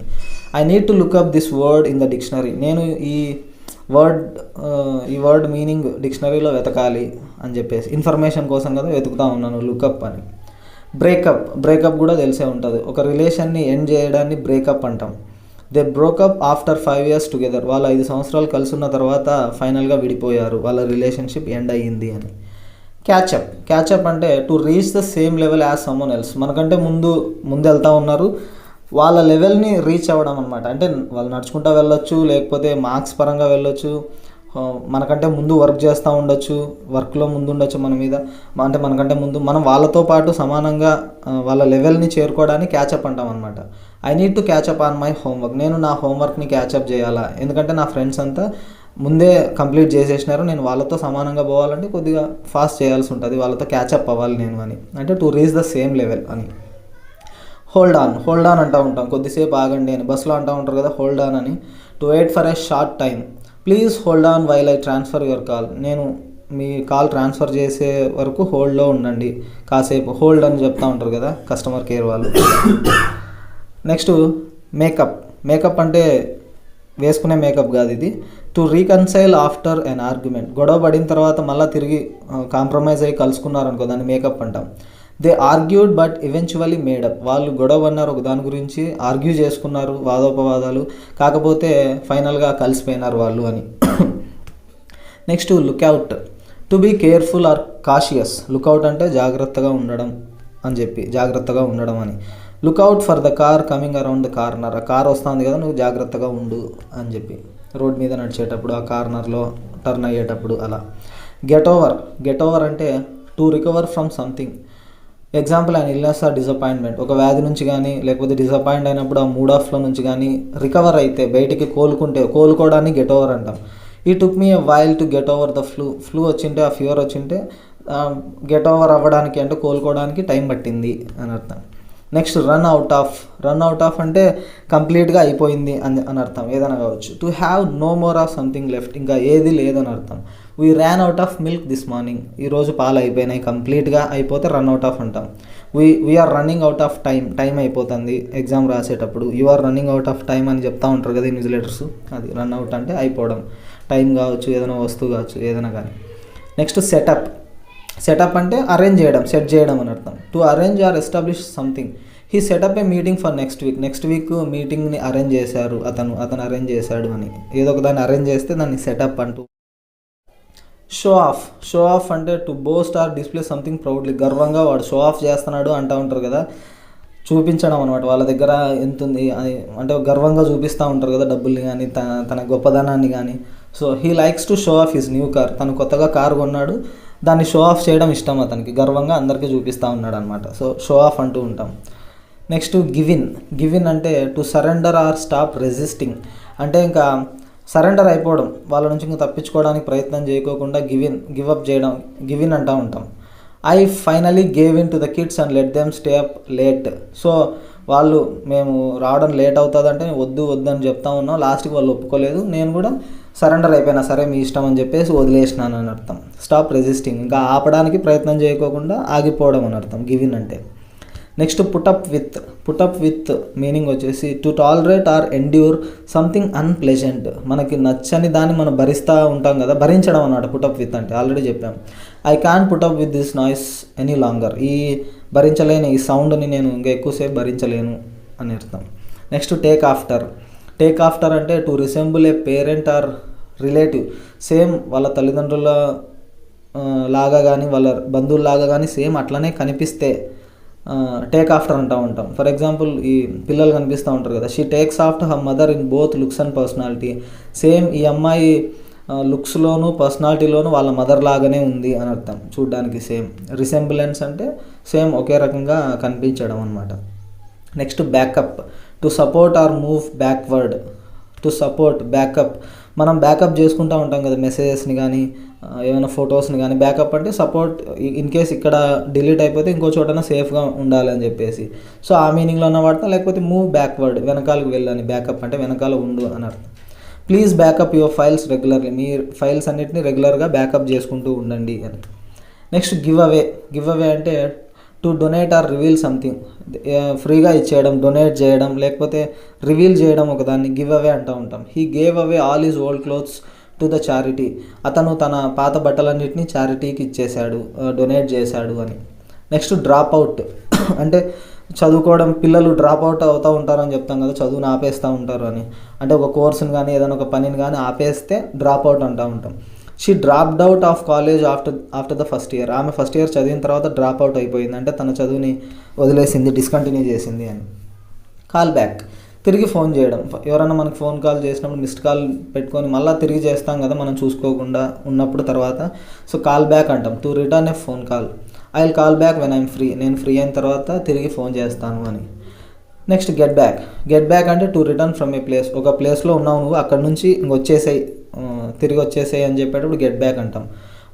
S1: I need to lookup this word in the dictionary, నేను ఈ వర్డ్ మీనింగ్ డిక్షనరీలో వెతకాలి అని చెప్పేసి, ఇన్ఫర్మేషన్ కోసం కదా వెతుకుతా ఉన్నాను, లుకప్ అని. బ్రేకప్ కూడా తెలిసే ఉంటుంది, ఒక రిలేషన్ని ఎండ్ చేయడాన్ని బ్రేకప్ అంటాం. They broke up after 5 years together, వాళ్ళు 5 సంవత్సరాలు కలిసి ఉన్న తర్వాత ఫైనల్గా విడిపోయారు, వాళ్ళ రిలేషన్షిప్ ఎండ్ అయ్యింది అని. క్యాచప్ అంటే to reach the same level as someone else, మనకంటే ముందు వెళ్తూ ఉన్నారు, వాళ్ళ లెవెల్ని రీచ్ అవ్వడం అనమాట. అంటే వాళ్ళు నడుచుకుంటూ వెళ్ళొచ్చు, లేకపోతే మార్క్స్ పరంగా వెళ్ళొచ్చు, మనకంటే ముందు వర్క్ చేస్తూ ఉండొచ్చు, వర్క్లో ముందు ఉండొచ్చు మన మీద, అంటే మనకంటే ముందు మనం వాళ్ళతో పాటు సమానంగా వాళ్ళ లెవెల్ని చేరుకోవడానికి క్యాచప్ అంటాం అనమాట. I need to catch up on my homework, నేను నా హోంవర్క్ని క్యాచప్ చేయాలా, ఎందుకంటే నా ఫ్రెండ్స్ అంతా ముందే కంప్లీట్ చేసేసినారు, నేను వాళ్ళతో సమానంగా పోవాలంటే కొద్దిగా ఫాస్ట్ చేయాల్సి ఉంటుంది, వాళ్ళతో క్యాచప్ అవ్వాలి నేను అని. అంటే to reach the same level అని. హోల్డ్ ఆన్ అంటూ ఉంటాం, కొద్దిసేపు ఆగండి అని, బస్సులో అంటూ ఉంటారు కదా హోల్డ్ ఆన్ అని. To wait for a short time, please hold on while I transfer your call, నేను మీ కాల్ ట్రాన్స్ఫర్ చేసే వరకు హోల్డ్లో ఉండండి కాసేపు, హోల్డ్ అని చెప్తూ ఉంటారు కదా కస్టమర్ కేర్ వాళ్ళు. నెక్స్ట్ మేకప్ అంటే వేసుకునే మేకప్ కాదు ఇది. To reconcile after an argument, గొడవ పడిన తర్వాత మళ్ళీ తిరిగి కాంప్రమైజ్ అయ్యి కలుసుకున్నారనుకో, దాన్ని మేకప్ అంటాం. They argued but eventually made up, వాళ్ళు గొడవ అన్నారు, ఒక దాని గురించి ఆర్గ్యూ చేసుకున్నారు, వాదోపవాదాలు, కాకపోతే ఫైనల్గా కలిసిపోయినారు వాళ్ళు అని. Next lookout, to be careful or cautious, lookout అంటే జాగ్రత్తగా ఉండడం అని చెప్పి, జాగ్రత్తగా ఉండడం అని. Lookout for the car coming around the corner, ఆ కార్ వస్తుంది కదా నువ్వు జాగ్రత్తగా ఉండు అని చెప్పి, రోడ్ మీద నడిచేటప్పుడు, ఆ కార్నర్లో టర్న్ అయ్యేటప్పుడు అలా. గెట్ ఓవర్ అంటే to recover from something, example and illness are disappointment, ఒక వ్యాధి నుంచి కానీ లేకపోతే డిసప్పాయింట్ అయినప్పుడు ఆ మూడ్ ఆఫ్లో నుంచి కానీ రికవర్ అయితే, బయటికి కోలుకోవడాన్ని గెట్ ఓవర్ అంటాం. ఈ took me a while to get over the flu వచ్చింటే, ఆ ఫీవర్ వచ్చింటే గెట్ ఓవర్ అవ్వడానికి అంటే కోలుకోవడానికి టైం పట్టింది అని అర్థం. నెక్స్ట్ రన్ అవుట్ ఆఫ్ అంటే కంప్లీట్గా అయిపోయింది అని అర్థం, ఏదైనా కావచ్చు. To have no more of something left, ఇంకా ఏది లేదని అర్థం. We ran out of milk this morning, ఈరోజు పాలు అయిపోయినాయి, కంప్లీట్గా అయిపోతే రన్ అవుట్ ఆఫ్ అంటాం. We're running out of time అయిపోతుంది ఎగ్జామ్ రాసేటప్పుడు, you are running out of time అని చెప్తా ఉంటారు కదా ఇన్విజిలేటర్స్, అది రన్ అవుట్ అంటే అయిపోవడం, టైం కావచ్చు, ఏదైనా వస్తువు కావచ్చు, ఏదైనా కానీ. నెక్స్ట్ సెటప్ అంటే అరేంజ్ చేయడం, సెట్ చేయడం అని అర్థం. To arrange or establish something, he set up a meeting for next week మీటింగ్ని అరేంజ్ చేశారు, అతను అరేంజ్ చేశాడు అని, ఏదో ఒక దాన్ని అరేంజ్ చేస్తే దాన్ని సెటప్ అంటూ. షో ఆఫ్ అంటే to boast or display something proudly, గర్వంగా వాడు షో ఆఫ్ చేస్తున్నాడు అంటూ ఉంటారు కదా, చూపించడం అనమాట, వాళ్ళ దగ్గర ఎంత ఉంది అంటే గర్వంగా చూపిస్తూ ఉంటారు కదా డబ్బుల్ని కానీ తన గొప్పదనాన్ని కానీ. So he likes to show off his new car, తను కొత్తగా కారు కొన్నాడు, దాన్ని షో ఆఫ్ చేయడం ఇష్టం అతనికి, గర్వంగా అందరికీ చూపిస్తూ ఉన్నాడు అనమాట, సో షో ఆఫ్ అంటూ ఉంటాం. నెక్స్ట్ గివిన్ అంటే to surrender or stop resisting, అంటే ఇంకా సరెండర్ అయిపోవడం, వాళ్ళ నుంచి ఇంకా తప్పించుకోవడానికి ప్రయత్నం చేయకోకుండా గివప్ చేయడం, గివిన్ అంటూ ఉంటాం. I finally gave in to the kids and let them stay up late, so వాళ్ళు మేము రావడం లేట్ అవుతుందంటే వద్దు అని చెప్తా ఉన్నాం, లాస్ట్కి వాళ్ళు ఒప్పుకోలేదు, నేను కూడా సరెండర్ అయిపోయినా, సరే మీ ఇష్టం అని చెప్పేసి వదిలేసినాను అని అర్థం. స్టాప్ రెసిస్టింగ్, ఇంకా ఆపడానికి ప్రయత్నం చేయకోకుండా ఆగిపోవడం అని అర్థం గివిన్ అంటే. Next put up put up with meaning వచ్చేసి to tolerate or endure something unpleasant. మనకి నచ్చని దాన్ని మనం భరిస్తూ ఉంటాం కదా, భరించడం అన్నమాట పుటప్ విత్ అంటే. ఆల్రెడీ చెప్పాం. I can put up with this noise any longer. ఈ భరించలేని ఈ సౌండ్ని నేను ఇంకా ఎక్కువసేపు భరించలేను అని అర్థం. Next take after. Take after అంటే to resemble a parent or relative. Same వాళ్ళ తల్లిదండ్రుల లాగా కానీ వాళ్ళ బంధువుల్లాగా కానీ సేమ్ అట్లనే కనిపిస్తే టేక్ ఆఫ్టర్ అంటూ ఉంటాం. ఫర్ ఎగ్జాంపుల్ ఈ పిల్లలు కనిపిస్తూ ఉంటారు కదా, she takes after her mother in both looks and personality. Same ఈ అమ్మాయి లుక్స్లోను పర్సనాలిటీలోను వాళ్ళ మదర్ లాగానే ఉంది అని అర్థం. చూడ్డానికి సేమ్. రిసెంబులెన్స్ అంటే సేమ్ ఒకే రకంగా కనిపించడం అనమాట. Next back up. To support or move backward. To support, back up. మనం బ్యాకప్ చేసుకుంటూ ఉంటాం కదా మెసేజెస్ని కానీ ఏమైనా ఫొటోస్ని కానీ. బ్యాకప్ అంటే సపోర్ట్, ఇన్ కేస్ ఇక్కడ డిలీట్ అయిపోతే ఇంకో చోటన సేఫ్గా ఉండాలని చెప్పేసి. సో ఆ మీనింగ్లో ఉన్న వాడతాం. లేకపోతే మూవ్ బ్యాక్వర్డ్, వెనకాలకు వెళ్ళని. బ్యాకప్ అంటే వెనకాల ఉండు అని అర్థం. Please back up your files regularly. మీ ఫైల్స్ అన్నిటిని రెగ్యులర్గా బ్యాకప్ చేసుకుంటూ ఉండండి అని. Next give away. Give away అంటే to donate or reveal something. ఫ్రీగా ఇచ్చేయడం, డొనేట్ చేయడం, లేకపోతే రివీల్ చేయడం ఒకదాన్ని గివ్ అవే అంటూ ఉంటాం. He gave away all his old clothes to the charity. అతను తన పాత బట్టలన్నింటినీ చారిటీకి ఇచ్చేశాడు, డొనేట్ చేశాడు అని. నెక్స్ట్ డ్రాప్ అవుట్ అంటే చదువుకోవడం. పిల్లలు డ్రాప్ అవుట్ అవుతూ ఉంటారని చెప్తాం కదా, చదువుని ఆపేస్తూ ఉంటారు అని. అంటే ఒక కోర్సుని కానీ ఏదైనా ఒక పనిని కానీ ఆపేస్తే డ్రాప్ అవుట్ అంటూ ఉంటాం. She dropped out of college after the first year. ఆమె ఫస్ట్ ఇయర్ చదివిన తర్వాత డ్రాప్ అవుట్ అయిపోయింది అంటే తన చదువుని వదిలేసింది, డిస్కంటిన్యూ చేసింది అని. Call back. తిరిగి ఫోన్ చేయడం. ఎవరైనా మనకు ఫోన్ కాల్ చేసినప్పుడు మిస్డ్ కాల్ పెట్టుకొని మళ్ళీ తిరిగి చేస్తాం కదా మనం చూసుకోకుండా ఉన్నప్పుడు తర్వాత. సో కాల్ బ్యాక్ అంటాం. To return a phone call. I will call back when I'm free. నేను ఫ్రీ అయిన తర్వాత తిరిగి ఫోన్ చేస్తాను అని. Next get back. Get back అంటే to return from a place. ఒక ప్లేస్లో ఉన్నావు నువ్వు, అక్కడ నుంచి ఇంకొచ్చేసాయి, తిరిగి వచ్చేసాయి అని చెప్పేటప్పుడు గెట్ బ్యాక్ అంటాం.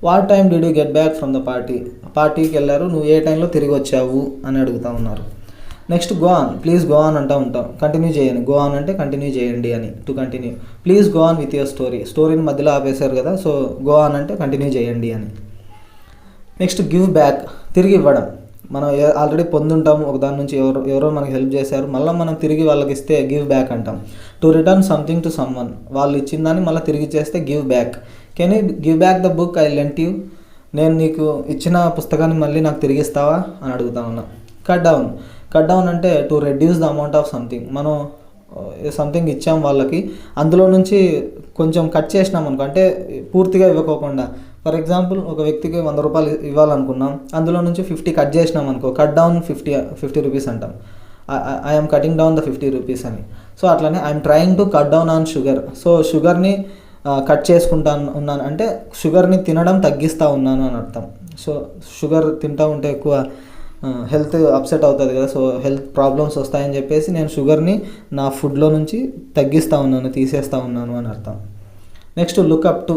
S1: What time did you get back from the party. పార్టీకి వెళ్ళారు, నువ్వు ఏ టైంలో తిరిగి వచ్చావు అని అడుగుతూ ఉన్నారు. Next go on. Please go on అంటూ ఉంటాం. కంటిన్యూ చేయండి. గో ఆన్ అంటే కంటిన్యూ చేయండి అని. To continue. Please go on with your story. స్టోరీని మధ్యలో ఆపేశారు కదా, సో గో ఆన్ అంటే కంటిన్యూ చేయండి అని. Next give back. తిరిగి ఇవ్వడం. మనం ఆల్రెడీ పొందుంటాము ఒక దాని నుంచి, ఎవరో మనకి హెల్ప్ చేశారు, మళ్ళీ మనం తిరిగి వాళ్ళకి ఇస్తే గివ్ బ్యాక్ అంటాం. To return something to someone. వాళ్ళు ఇచ్చిన దాన్ని మళ్ళీ తిరిగి చేస్తే give back. Can you give back the book I lent you. నేను నీకు ఇచ్చిన పుస్తకాన్ని మళ్ళీ నాకు తిరిగి ఇస్తావా అని అడుగుతా ఉన్నా. Cut down. కట్ డౌన్ అంటే to reduce the amount of something. మనం సంథింగ్ ఇచ్చాం వాళ్ళకి, అందులో నుంచి కొంచెం కట్ చేసినాం అనుకో, అంటే పూర్తిగా ఇవ్వకోకుండా. ఫర్ ఎగ్జాంపుల్ ఒక వ్యక్తికి 100 రూపాయలు ఇవ్వాలనుకున్నాం, అందులో నుంచి 50 కట్ చేసినాం అనుకో, కట్ డౌన్ 50 రూపీస్ అంటాం. I'm cutting down the 50 rupees అని. సో అట్లనే I'm trying to cut down on sugar. So షుగర్ని కట్ చేసుకుంటాను ఉన్నాను అంటే షుగర్ని తినడం తగ్గిస్తూ ఉన్నాను అని అర్థం. సో షుగర్ తింటూ ఉంటే ఎక్కువ హెల్త్ అప్సెట్ అవుతుంది కదా, సో హెల్త్ ప్రాబ్లమ్స్ వస్తాయని చెప్పేసి నేను షుగర్ని నా ఫుడ్లో నుంచి తగ్గిస్తూ ఉన్నాను, తీసేస్తూ ఉన్నాను అని అర్థం. Next look up to.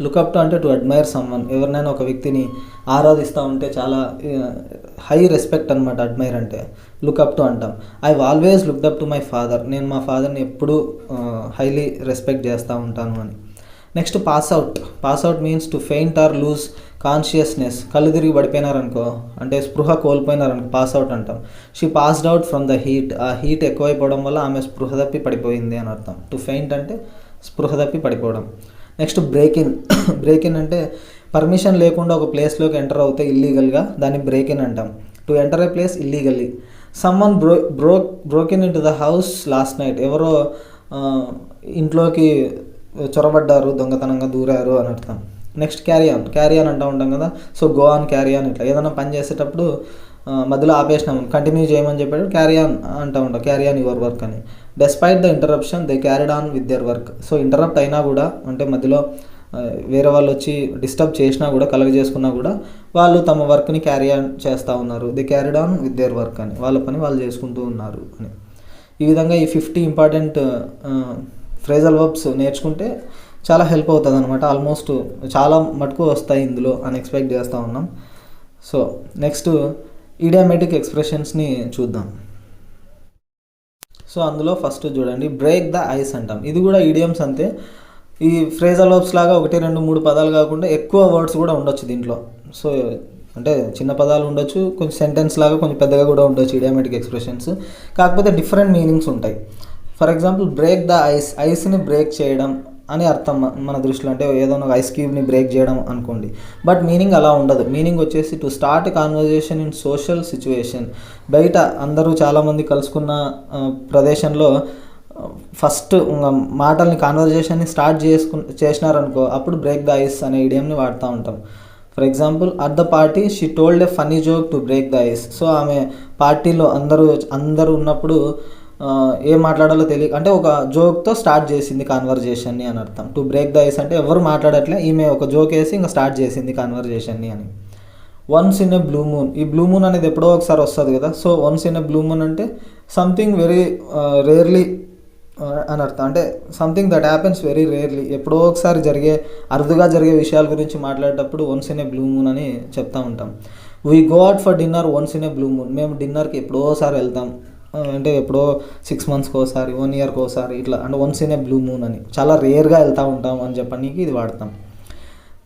S1: Look up to అంటే టు అడ్మైర్ సమ్వన్. ఎవరినైనా ఒక వ్యక్తిని ఆరాధిస్తూ ఉంటే చాలా హై రెస్పెక్ట్ అనమాట అడ్మైర్ అంటే. లుక్అప్ టు అంటాం. I always looked up to my father. నేను మా ఫాదర్ని ఎప్పుడూ హైలీ రెస్పెక్ట్ చేస్తూ ఉంటాను అని. Next pass out. Pass out means to faint or lose consciousness. కళ్ళు తిరిగి పడిపోయినారనుకో, అంటే స్పృహ కోల్పోయినారనుకో పాస్ అవుట్ అంటాం. She passed out from the heat. ఆ హీట్ ఎక్కువైపోవడం వల్ల ఆమె స్పృహ తప్పి పడిపోయింది అని అర్థం. టు ఫెయింట్ అంటే స్పృహ తప్పి పడిపోవడం. Next break in. Break in అంటే పర్మిషన్ లేకుండా ఒక ప్లేస్లోకి ఎంటర్ అవుతే ఇల్లీగల్గా, దాన్ని బ్రేక్ ఇన్ అంటాం. To enter a place illegally. Someone broke in to the house last night. ఎవరో ఇంట్లోకి చొరబడ్డారు, దొంగతనంగా దూరారు అని అర్థం. Next carry on. Carry on అంటూ ఉంటాం కదా, so go on, carry on. ఇట్లా ఏదైనా పని చేసేటప్పుడు మధ్యలో ఆపేసినాము, కంటిన్యూ చేయమని చెప్పాడు, క్యారీ ఆన్ అంటూ ఉంటాం. క్యారీ ఆన్ యువర్ వర్క్ అని. Despite the interruption they carried on with their work. So interrupt అయినా కూడా, అంటే మధ్యలో వేరే వాళ్ళు వచ్చి డిస్టర్బ్ చేసినా కూడా, కలగజేసుకున్నా కూడా వాళ్ళు తమ వర్క్ని క్యారీ ఆన్ చేస్తూ ఉన్నారు. They carried on with their work అని. వాళ్ళ పని వాళ్ళు చేసుకుంటూ ఉన్నారు అని. ఈ విధంగా ఈ 50 ఇంపార్టెంట్ ఫ్రేజల్ వర్బ్స్ నేర్చుకుంటే చాలా హెల్ప్ అవుతుంది అనమాట. ఆల్మోస్ట్ చాలా మటుకు వస్తాయి ఇందులో అని ఎక్స్పెక్ట్ చేస్తూ ఉన్నాం. సో నెక్స్ట్ ఈడియామేటిక్ ఎక్స్ప్రెషన్స్ని చూద్దాం. సో అందులో ఫస్ట్ చూడండి, బ్రేక్ ద ఐస్ అంటాం. ఇది కూడా ఈడియమ్స్ అంతే. ఈ ఫ్రేజల్ వర్బ్స్ లాగా 1, 2, 3 పదాలు కాకుండా ఎక్కువ వర్డ్స్ కూడా ఉండొచ్చు దీంట్లో. సో అంటే చిన్న పదాలు ఉండొచ్చు, కొంచెం సెంటెన్స్ లాగా కొంచెం పెద్దగా కూడా ఉండొచ్చు ఇడియామేటిక్ ఎక్స్ప్రెషన్స్, కాకపోతే డిఫరెంట్ మీనింగ్స్ ఉంటాయి. For example break the ice, ఐస్ని బ్రేక్ చేయడం అని అర్థం మన దృష్టిలో, అంటే ఏదైనా ఒక ఐస్ క్యూబ్ని బ్రేక్ చేయడం అనుకోండి. బట్ మీనింగ్ అలా ఉండదు. మీనింగ్ వచ్చేసి to start conversation in social situation. బయట అందరూ చాలామంది కలుసుకున్న ప్రదేశంలో ఫస్ట్ మాటల్ని కాన్వర్జేషన్ని స్టార్ట్ చేసినారనుకో, అప్పుడు బ్రేక్ ద ఐస్ అనే ఇడియంని వాడుతూ ఉంటాం. For example at the party she told a funny joke to break the ice. So ఆమె పార్టీలో అందరూ ఉన్నప్పుడు ఏం మాట్లాడాలో తెలియక, అంటే ఒక జోక్తో స్టార్ట్ చేసింది కాన్వర్జేషన్ని అని అర్థం. టు బ్రేక్ ద ఐస్ అంటే ఎవరు మాట్లాడట్లే, ఈమె ఒక జోక్ వేసి ఇంకా స్టార్ట్ చేసింది కాన్వర్జేషన్ని అని. Once in a blue moon, ఈ బ్లూ మూన్ అనేది ఎప్పుడో ఒకసారి వస్తుంది కదా. So once in a blue moon అంటే సంథింగ్ వెరీ రేర్లీ అని అర్థం. అంటే something that happens very rarely, ఎప్పుడో ఒకసారి అరుదుగా జరిగే విషయాల గురించి మాట్లాడేటప్పుడు once in a blue moon అని చెప్తూ ఉంటాం. We go out for dinner once in a blue moon, మేము డిన్నర్కి ఎప్పుడోసారి వెళ్తాం, అంటే ఎప్పుడో 6 మంత్స్కి ఒకసారి, 1 ఇయర్కి ఒకసారి, ఇట్లా అంటే once in a blue moon అని చాలా రేర్గా వెళ్తూ ఉంటాం అని చెప్పడానికి ఇది వాడతాం.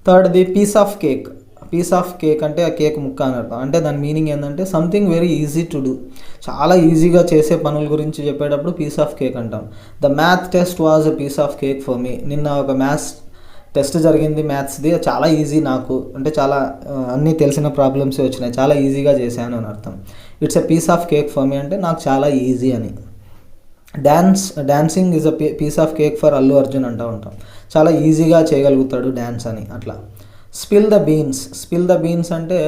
S1: థర్డ్ది piece of cake. Piece of cake అంటే ఆ కేక్ ముక్క అని అర్థం. అంటే దాని మీనింగ్ ఏంటంటే something very easy to do, చాలా ఈజీగా చేసే పనుల గురించి చెప్పేటప్పుడు పీస్ ఆఫ్ కేక్ అంటాం. The math test was a piece of cake for me. నిన్న ఒక మ్యాథ్స్ టెస్ట్ జరిగింది మ్యాథ్స్ది, చాలా ఈజీ నాకు, అంటే చాలా అన్నీ తెలిసిన ప్రాబ్లమ్స్ వచ్చినాయి, చాలా ఈజీగా చేశాను అని అర్థం. It's a piece of cake for me అంటే నాకు చాలా ఈజీ అని. Dancing is a piece of cake for Allu Arjun అంటూ ఉంటాం, చాలా ఈజీగా చేయగలుగుతాడు డ్యాన్స్ అని అట్లా. Spill the beans. Spill the beans అంటే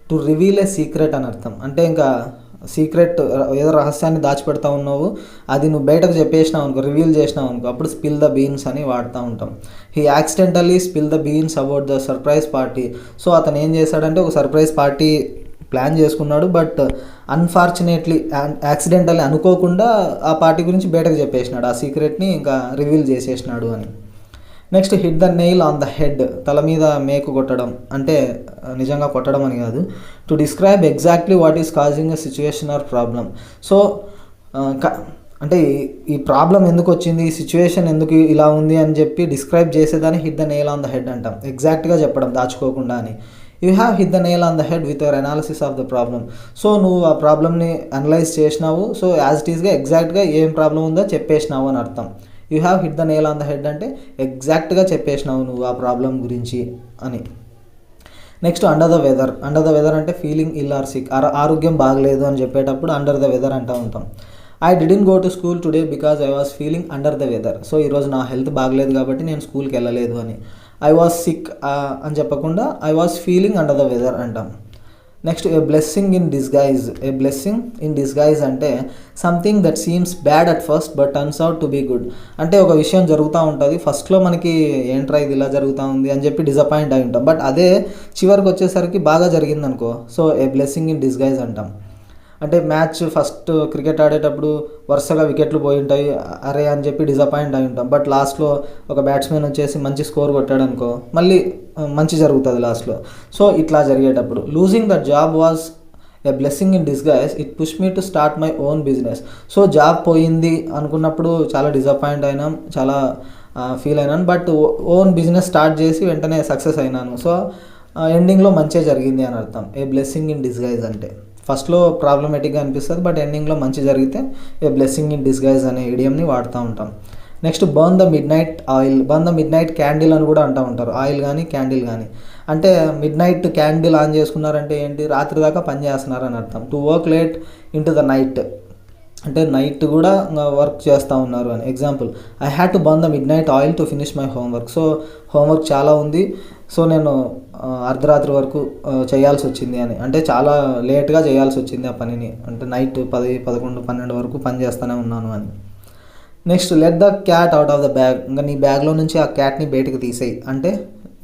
S1: టు రివీల్ ఏ సీక్రెట్ అని అర్థం. అంటే ఇంకా సీక్రెట్ ఏదో రహస్యాన్ని దాచిపెడతా ఉన్నావు, అది నువ్వు బయటకు చెప్పేసినావు అనుకో, రివీల్ చేసినావు అనుకో, అప్పుడు స్పిల్ ద బీన్స్ అని వాడుతూ ఉంటాం. He accidentally spill the beans about the surprise party. So అతను ఏం చేశాడంటే ఒక సర్ప్రైజ్ పార్టీ ప్లాన్ చేసుకున్నాడు, బట్ అన్ఫార్చునేట్లీ యాక్సిడెంటల్లీ అనుకోకుండా ఆ పార్టీ గురించి బయటకు చెప్పేసినాడు, ఆ సీక్రెట్ని ఇంకా రివీల్ చేసేసినాడు అని. Next hit the nail on the head. తల మీద మేకు కొట్టడం, అంటే నిజంగా కొట్టడం అని కాదు. To describe exactly what is causing a situation or problem. So అంటే ఈ ప్రాబ్లం ఎందుకు వచ్చింది, ఈ సిచ్యువేషన్ ఎందుకు ఇలా ఉంది అని చెప్పి డిస్క్రైబ్ చేసేదాన్ని hit the nail on the head అంటాం. ఎగ్జాక్ట్గా చెప్పడం, దాచుకోకుండా అని. You have hit the nail on the head with your analysis of the problem. So నువ్వు ఆ ప్రాబ్లమ్ని అనలైజ్ చేసినావు, సో యాజ్ ఇట్ ఈస్గా ఎగ్జాక్ట్గా ఏం ప్రాబ్లం ఉందో చెప్పేసినావు అని అర్థం. You have hit the nail on the head అంటే ఎగ్జాక్ట్గా చెప్పేసినావు నువ్వు ఆ ప్రాబ్లం గురించి అని. Next under the weather. Under the weather అంటే ఫీలింగ్ ఇల్ ఆర్ సిక్, ఆరోగ్యం బాగలేదు అని చెప్పేటప్పుడు అండర్ ద వెదర్ అంటూ ఉంటాం. I didn't go to school today because I was feeling under the weather. So ఈరోజు నా హెల్త్ బాగలేదు కాబట్టి నేను స్కూల్కి వెళ్ళలేదు అని. ఐ వాస్ సిక్ అని చెప్పకుండా I was feeling under the weather అంటాం. Next a blessing in disguise. A blessing in disguise అంటే something that seems bad at first but turns out to be good. అంటే ఒక విషయం జరుగుతూ ఉంటుంది, ఫస్ట్లో మనకి ఏంట్రా ఇది ఇలా జరుగుతూ ఉంది అని చెప్పి డిసప్పాయింట్ అయి ఉంటాం, బట్ అదే చివరికి వచ్చేసరికి బాగా జరిగింది అనుకో, so A blessing in disguise అంటాం. అంటే మ్యాచ్ ఫస్ట్ క్రికెట్ ఆడేటప్పుడు వరుసగా వికెట్లు పోయి ఉంటాయి, అరే అని చెప్పి డిసప్పాయింట్ అయి ఉంటాం, బట్ లాస్ట్లో ఒక బ్యాట్స్మెన్ వచ్చేసి మంచి స్కోర్ కొట్టాడు అనుకో, మళ్ళీ మంచి జరుగుతుంది లాస్ట్లో. సో ఇట్లా జరిగేటప్పుడు losing that job was a blessing in disguise, it push me to start my own business. So job పోయింది అనుకున్నప్పుడు చాలా డిసప్పాయింట్ అయినాం, చాలా ఫీల్ అయినాను, బట్ ఓన్ బిజినెస్ స్టార్ట్ చేసి వెంటనే సక్సెస్ అయినాను. సో ఎండింగ్లో మంచిగా జరిగింది అని అర్థం ఏ బ్లెస్సింగ్ ఇన్ డిస్గైజ్ అంటే. ఫస్ట్లో ప్రాబ్లమేటిక్గా అనిపిస్తుంది, బట్ ఎండింగ్లో మంచి జరిగితే ఏ బ్లెస్సింగ్ ఇన్ డిస్గైజ్ అనే ఇడియంని వాడుతూ ఉంటాం. Next burn the mid night oil. Burn the mid night candle అని కూడా అంటూ ఉంటారు, ఆయిల్ కానీ క్యాండిల్ కానీ. అంటే మిడ్ నైట్ క్యాండిల్ ఆన్ చేసుకున్నారంటే ఏంటి, రాత్రి దాకా పని చేస్తున్నారు అని అర్థం. To work late in to the night అంటే నైట్ కూడా వర్క్ చేస్తూ ఉన్నారు అని. Example I had to burn the mid night oil to finish my homework. So homework చాలా ఉంది, సో నేను అర్ధరాత్రి వరకు చేయాల్సి వచ్చింది అని, అంటే చాలా లేట్గా చేయాల్సి వచ్చింది ఆ పనిని, అంటే నైట్ 10, 11, 12 వరకు పని చేస్తూనే ఉన్నాను అని. Next let the cat out of the bag. ఇంకా నీ బ్యాగ్లో నుంచి ఆ క్యాట్ని బయటకు తీసేయి, అంటే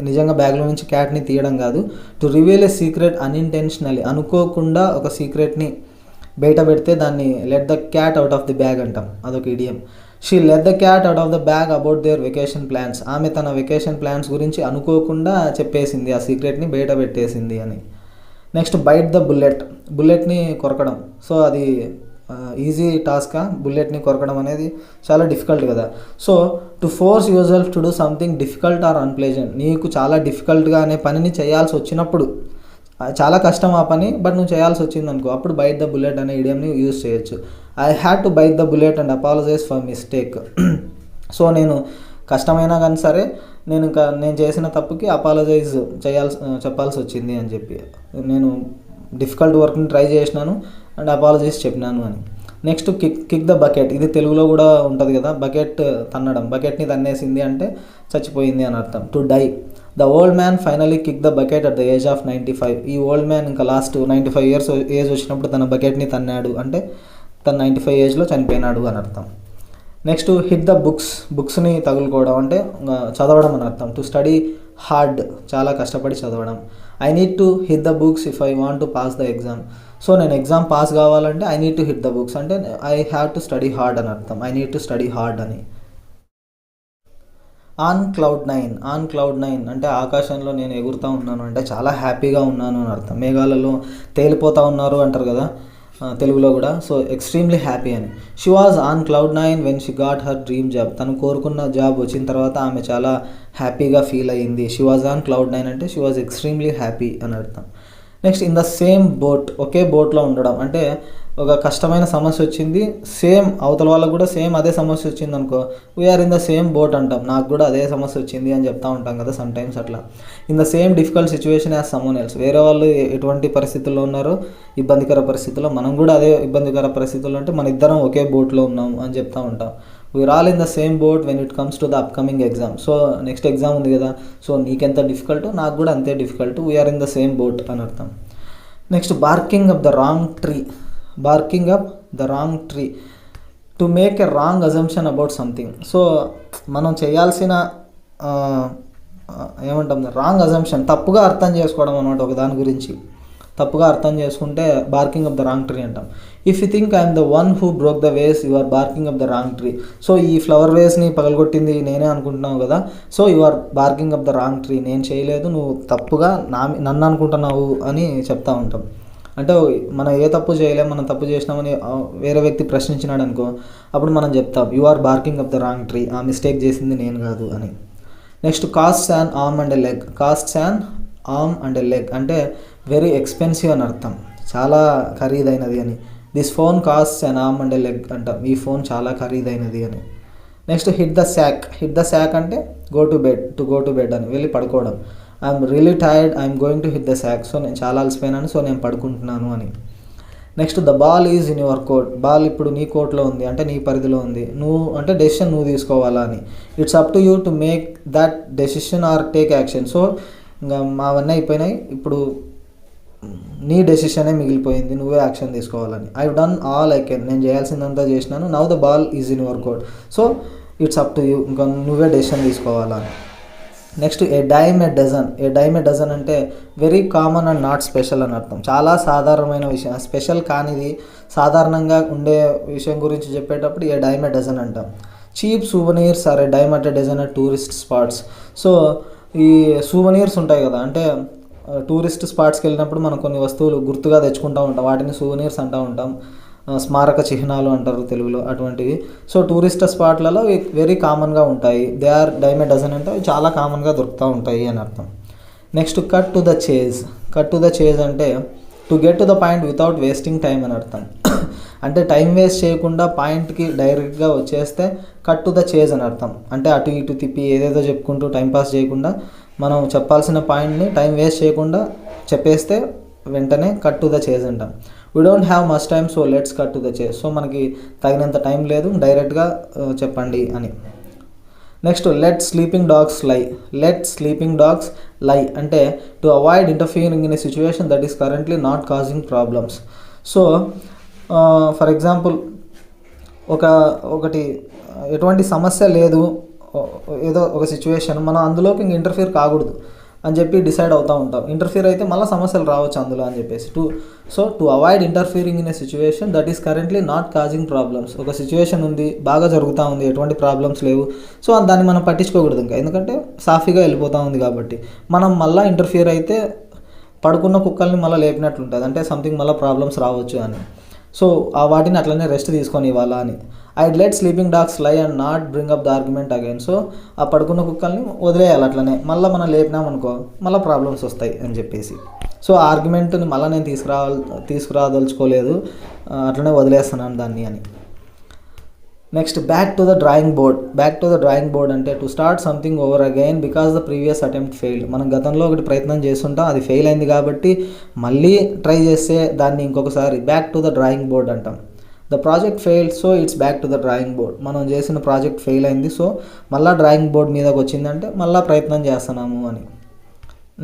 S1: నిజంగా బ్యాగ్లో నుంచి క్యాట్ని తీయడం కాదు. To reveal a secret unintentionally, అనుకోకుండా ఒక సీక్రెట్ని బయట పెడితే దాన్ని let the cat out of the bag అంటాం, అదొక idiom. She let the cat out of the bag about their vacation plans. ఆమె తన వెకేషన్ ప్లాన్స్ గురించి అనుకోకుండా చెప్పేసింది, ఆ సీక్రెట్ని బయట పెట్టేసింది అని. Next bite the bullet. బుల్లెట్ని కొరకడం. సో అది ఈజీ టాస్కా, బుల్లెట్ని కొరకడం అనేది చాలా డిఫికల్ట్ కదా. So to force yourself to do something difficult or unpleasant. నీకు చాలా డిఫికల్ట్గా అనే పనిని చేయాల్సి వచ్చినప్పుడు చాలా కష్టం ఆ పని, బట్ నువ్వు చేయాల్సి వచ్చింది అనుకో, అప్పుడు బైట్ ద బుల్లెట్ అనే ఇడియంని యూజ్ చేయొచ్చు. I had to bite the bullet and apologize for mistake. So నేను కష్టమైనా కానీ సరే నేను చేసిన తప్పుకి అపాలజైజ్ చెప్పాల్సి వచ్చింది అని చెప్పి, నేను డిఫికల్ట్ వర్క్ని ట్రై చేసినాను అండ్ అపాలజైజ్ చెప్పినాను అని. నెక్స్ట్ కిక్ ద బకెట్, ఇది తెలుగులో కూడా ఉంటుంది కదా, బకెట్ తన్నడం, బకెట్ని తన్నేసింది అంటే చచ్చిపోయింది అని అర్థం. To die, the old man finally kick the bucket at the age of 95. ఈ ఓల్డ్ మ్యాన్ ఇంకా లాస్ట్ 95 years ఏజ్ వచ్చినప్పుడు తన బకెట్ని తన్నాడు అంటే తన 95 ఏజ్లో చనిపోయినాడు అని అర్థం. నెక్స్ట్ హిట్ ద బుక్స్ని తగులుకోవడం అంటే చదవడం అని అర్థం. టు స్టడీ హార్డ్, చాలా కష్టపడి చదవడం. I need to hit the books if I want to pass the exam. So నేను ఎగ్జామ్ పాస్ కావాలంటే I need to hit the books అంటే I have to study hard అని అర్థం. I need to study hard అని. ఆన్ క్లౌడ్ నైన్ అంటే ఆకాశంలో నేను ఎగురుతూ ఉన్నాను అంటే చాలా హ్యాపీగా ఉన్నాను అని అర్థం. మేఘాలలో తేలిపోతూ ఉన్నారు అంటారు కదా తెలుగులో కూడా. సో ఎక్స్ట్రీమ్లీ హ్యాపీ అని. She was on cloud 9 when she got her dream job. తను కోరుకున్న జాబ్ వచ్చిన తర్వాత ఆమె చాలా హ్యాపీగా ఫీల్ అయ్యింది. షీ వాజ్ ఆన్ క్లౌడ్ 9 అంటే షీ వాజ్ ఎక్స్ట్రీమ్లీ హ్యాపీ అని అర్థం. Next in the same boat, ఒకే బోట్లో ఉండడం అంటే ఒక కష్టమైన సమస్య వచ్చింది, సేమ్ అవతల వాళ్ళకు కూడా సేమ్ అదే సమస్య వచ్చింది అనుకో, we're in the same boat అంటాం. నాకు కూడా అదే సమస్య వచ్చింది అని చెప్తా ఉంటాం కదా సమ్ టైమ్స్ అట్లా. In the same difficult situation as someone else, వేరే వాళ్ళు ఎటువంటి పరిస్థితుల్లో ఉన్నారో ఇబ్బందికర పరిస్థితుల్లో, మనం కూడా అదే ఇబ్బందికర పరిస్థితుల్లో అంటే మన ఇద్దరం ఒకే బోట్లో ఉన్నాం అని చెప్తా ఉంటాం. We're all in the same boat when it comes to the upcoming exam. So next exam ఉంది కదా, సో నీకెంత డిఫికల్ట్ నాకు కూడా అంతే difficult, we're in the same boat అని అర్థం. Next barking up the wrong tree, to make a wrong assumption about something. So మనం చేయాల్సిన ఏమంటాం, రాంగ్ అజంప్షన్, తప్పుగా అర్థం చేసుకోవడం అనమాట. ఒక దాని గురించి తప్పుగా అర్థం చేసుకుంటే barking up the wrong tree అంటాం. If you think I'm the one who broke the vase, you are barking up the wrong tree. So ఈ ఫ్లవర్ వేస్ని పగలగొట్టింది నేనే అనుకుంటున్నావు కదా, so you are barking up the wrong tree. నేను చేయలేదు, నువ్వు తప్పుగా నన్ను అనుకుంటున్నావు అని చెప్తా ఉంటాం. అంటే మనం ఏ తప్పు చేయలేం, మనం తప్పు చేసినామని వేరే వ్యక్తి ప్రశ్నించినాడు అనుకో, అప్పుడు మనం చెప్తాం you are barking up the wrong tree, ఆ మిస్టేక్ చేసింది నేను కాదు అని. Next costs an arm and a leg అంటే వెరీ ఎక్స్పెన్సివ్ అని అర్థం, చాలా ఖరీదైనది అని. This phone costs an arm and a leg అంటాం, ఈ ఫోన్ చాలా ఖరీదైనది అని. నెక్స్ట్ హిట్ ద శాక్ అంటే గో టు బెడ్ అని, వెళ్ళి పడుకోవడం. I'm really tired, I'm going to hit the sack. So నేను చాలా అలసిపోయినాను, సో నేను పడుకుంటున్నాను అని. Next the ball is in your court, ball ఇప్పుడు నీ కోర్ట్లో ఉంది అంటే నీ పరిధిలో ఉంది, నువ్వు అంటే డెసిషన్ నువ్వు తీసుకోవాలా అని. It's up to you to make that decision or take action. So ఇంకా మావన్నీ అయిపోయినాయి, ఇప్పుడు నీ డెసిషనే మిగిలిపోయింది, నువ్వే యాక్షన్ తీసుకోవాలని. I done all I can, నేను చేయాల్సిందంతా చేసినాను. Now the ball is in your court, so it's up to you, ఇంకా నువ్వే డెసిషన్ తీసుకోవాలని. Next a dime a dozen అంటే very common and not special అని అర్థం. చాలా సాధారణమైన విషయం, స్పెషల్ కానిది సాధారణంగా ఉండే విషయం గురించి చెప్పేటప్పుడు ఏ డైమ్ ఏ డజన్ అంటాం. Cheap souvenirs are a dime at a dozen at tourist spots. So ఈ సూవనీర్స్ ఉంటాయి కదా, అంటే టూరిస్ట్ స్పాట్స్కి వెళ్ళినప్పుడు మనం కొన్ని వస్తువులు గుర్తుగా తెచ్చుకుంటూ ఉంటాం, వాటిని సూవనీర్స్ అంటూ ఉంటాం, స్మారక చిహ్నాలు అంటారు తెలుగులో, అటువంటివి. సో టూరిస్ట్ స్పాట్లలో వెరీ కామన్గా ఉంటాయి. They are dime a dozen అంటే అవి చాలా కామన్గా దొరుకుతూ ఉంటాయి అని అర్థం. Next cut to the chase అంటే to get to the point without wasting time అని అర్థం. అంటే టైం వేస్ట్ చేయకుండా పాయింట్కి డైరెక్ట్గా వచ్చేస్తే కట్ టు ద చేజ్ అని అర్థం. అంటే అటు ఇటు తిప్పి ఏదేదో చెప్పుకుంటూ టైంపాస్ చేయకుండా మనం చెప్పాల్సిన పాయింట్ని టైం వేస్ట్ చేయకుండా చెప్పేస్తే వెంటనే కట్ టు ద చేజ్ అంటాం. We don't have much time, so let's cut to the chase. So మనకి తగినంత టైం లేదు, డైరెక్ట్గా చెప్పండి అని. నెక్స్ట్ లెట్ స్లీపింగ్ డాగ్స్ లై అంటే to avoid interfering in a situation that is currently not causing problems. So for example ఒకటి ఎటువంటి సమస్య లేదు, ఏదో ఒక సిచ్యువేషన్, మనం అందులోకి ఇంక ఇంటర్ఫియర్ కాకూడదు అని చెప్పి డిసైడ్ అవుతూ ఉంటాం. ఇంటర్ఫియర్ అయితే మళ్ళీ సమస్యలు రావచ్చు అందులో అని చెప్పేసి to avoid interfering in a situation that is currently not causing problems. ఒక సిచ్యువేషన్ ఉంది, బాగా జరుగుతూ ఉంది, ఎటువంటి ప్రాబ్లమ్స్ లేవు, సో దాన్ని మనం పట్టించుకోకూడదు ఇంకా, ఎందుకంటే సాఫీగా వెళ్ళిపోతూ ఉంది కాబట్టి. మనం మళ్ళీ ఇంటర్ఫియర్ అయితే పడుకున్న కుక్కల్ని మళ్ళీ లేపినట్లు ఉంటుంది, అంటే సంథింగ్ మళ్ళీ ప్రాబ్లమ్స్ రావచ్చు అని. సో వాటిని అట్లనే రెస్ట్ తీసుకొని ఇవ్వాలా అని. ఐడ్ లెట్ స్లీపింగ్ డాగ్స్ లై and not bring up the argument again. So ఆ పడుకున్న కుక్కల్ని వదిలేయాలి అట్లనే, మళ్ళీ మనం లేపినామనుకో మళ్ళీ ప్రాబ్లమ్స్ వస్తాయి అని చెప్పేసి. సో ఆర్గ్యుమెంట్ని మళ్ళీ నేను తీసుకురాదలుచుకోలేదు, అట్లనే వదిలేస్తున్నాను దాన్ని అని. Next back to the drawing board అంటే to start something over again because the previous attempt failed. మనం గతంలో ఒకటి ప్రయత్నం చేస్తుంటాం, అది ఫెయిల్ అయింది కాబట్టి మళ్ళీ ట్రై చేస్తే దాన్ని ఇంకొకసారి back to the drawing board అంటాం. The project failed, so it's back to the drawing board. మనం చేసిన ప్రాజెక్ట్ ఫెయిల్ అయింది, సో మళ్ళీ డ్రాయింగ్ బోర్డ్ మీదకి వచ్చిందంటే మళ్ళీ ప్రయత్నం చేస్తున్నాము అని.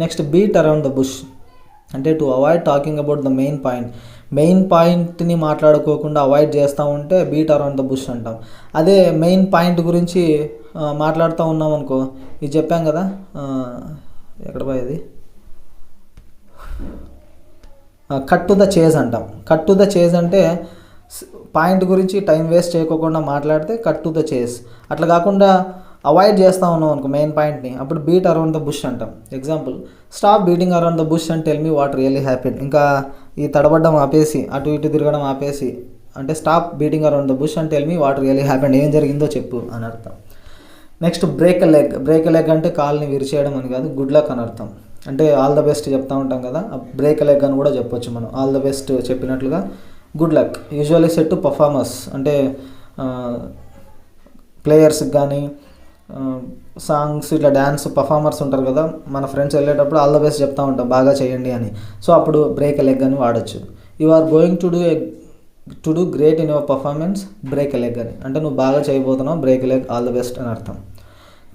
S1: Next beat around the bush అంటే to avoid talking about the main పాయింట్ని మాట్లాడుకోకుండా అవాయిడ్ చేస్తూ ఉంటే బీట్ అరౌండ్ ద బుష్ అంటాం. అదే మెయిన్ పాయింట్ గురించి మాట్లాడుతూ ఉన్నాం అనుకో, ఇది చెప్పాం కదా, ఎక్కడ పోయేది, కట్ టు ద చేజ్ అంటాం. కట్ టు ద చేజ్ అంటే పాయింట్ గురించి టైం వేస్ట్ చేయకోకుండా మాట్లాడితే కట్ టు ద చేజ్. అట్లా కాకుండా అవాయిడ్ చేస్తూ ఉన్నాం అనుకో మెయిన్ పాయింట్ని, అప్పుడు బీట్ అరౌండ్ ద బుష్ అంటాం. Example, stop beating around the bush and tell me what really happened. ఇంకా ఈ తడబడ్డం ఆపేసి అటు ఇటు తిరగడం ఆపేసి, అంటే stop beating around the bush and tell me what really happened, ఏం జరిగిందో చెప్పు అని అర్థం. నెక్స్ట్ బ్రేక్ ఎ లెగ్ అంటే కాల్ని విరిచేయడం అని కాదు, గుడ్ లక్ అని అర్థం. అంటే ఆల్ ద బెస్ట్ చెప్తూ ఉంటాం కదా, బ్రేక్ ఎ లెగ్ అని కూడా చెప్పొచ్చు మనం. ఆల్ ద బెస్ట్ చెప్పినట్లుగా good luck. Usually set to performers అంటే ప్లేయర్స్కి కానీ సాంగ్స్ ఇట్లా డ్యాన్స్ పర్ఫార్మర్స్ ఉంటారు కదా, మన ఫ్రెండ్స్ వెళ్ళేటప్పుడు ఆల్ ద బెస్ట్ చెప్తూ ఉంటాం, బాగా చేయండి అని. సో అప్పుడు బ్రేక్ ఎ లెగ్ అని వాడచ్చు. You are going to do great in your performance, break a leg అని. అంటే నువ్వు బాగా చేయబోతున్నావు, break a leg, all the best అని అర్థం.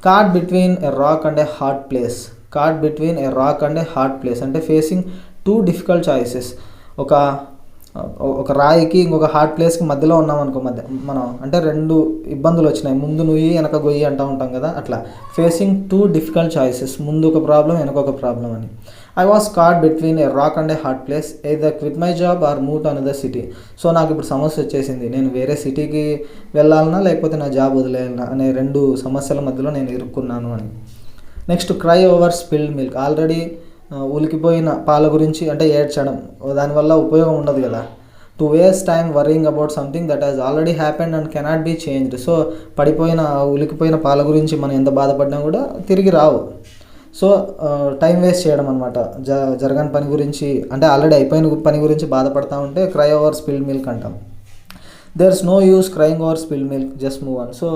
S1: Caught between a rock and a hard place అంటే ఫేసింగ్ టూ డిఫికల్ట్ చాయిసెస్. ఒక రాయికి ఇంకొక హార్డ్ ప్లేస్కి మధ్యలో ఉన్నాం అనుకో, మనం అంటే రెండు ఇబ్బందులు వచ్చినాయి, ముందు నుయ్యి వెనక గొయ్యి అంటూ ఉంటాం కదా, అట్లా ఫేసింగ్ టూ డిఫికల్ట్ చాయిసెస్, ముందు ఒక ప్రాబ్లం వెనక ఒక ప్రాబ్లం అని. I was caught between a rock and a hard place, either quit my job or move to another city. So నాకు ఇప్పుడు సమస్య వచ్చేసింది, నేను వేరే సిటీకి వెళ్ళాలన్నా లేకపోతే నా జాబ్ వదిలేయాలన్నా అనే రెండు సమస్యల మధ్యలో నేను ఇరుక్కున్నాను అని. Next cry over spilled milk. Already ఉలికిపోయిన పాల గురించి అంటే ఏడ్చడం, దానివల్ల ఉపయోగం ఉండదు కదా. To waste time worrying about something that has already happened and cannot be changed. So ఉలికిపోయిన పాల గురించి మనం ఎంత బాధపడినా కూడా తిరిగి రావు. సో టైం వేస్ట్ చేయడం అనమాట, జరగని పని గురించి అంటే ఆల్రెడీ అయిపోయిన పని గురించి బాధపడతా ఉంటే క్రై ఓవర్ స్పిల్డ్ మిల్క్ అంటాం. There is no use crying over spilled milk, just move on. So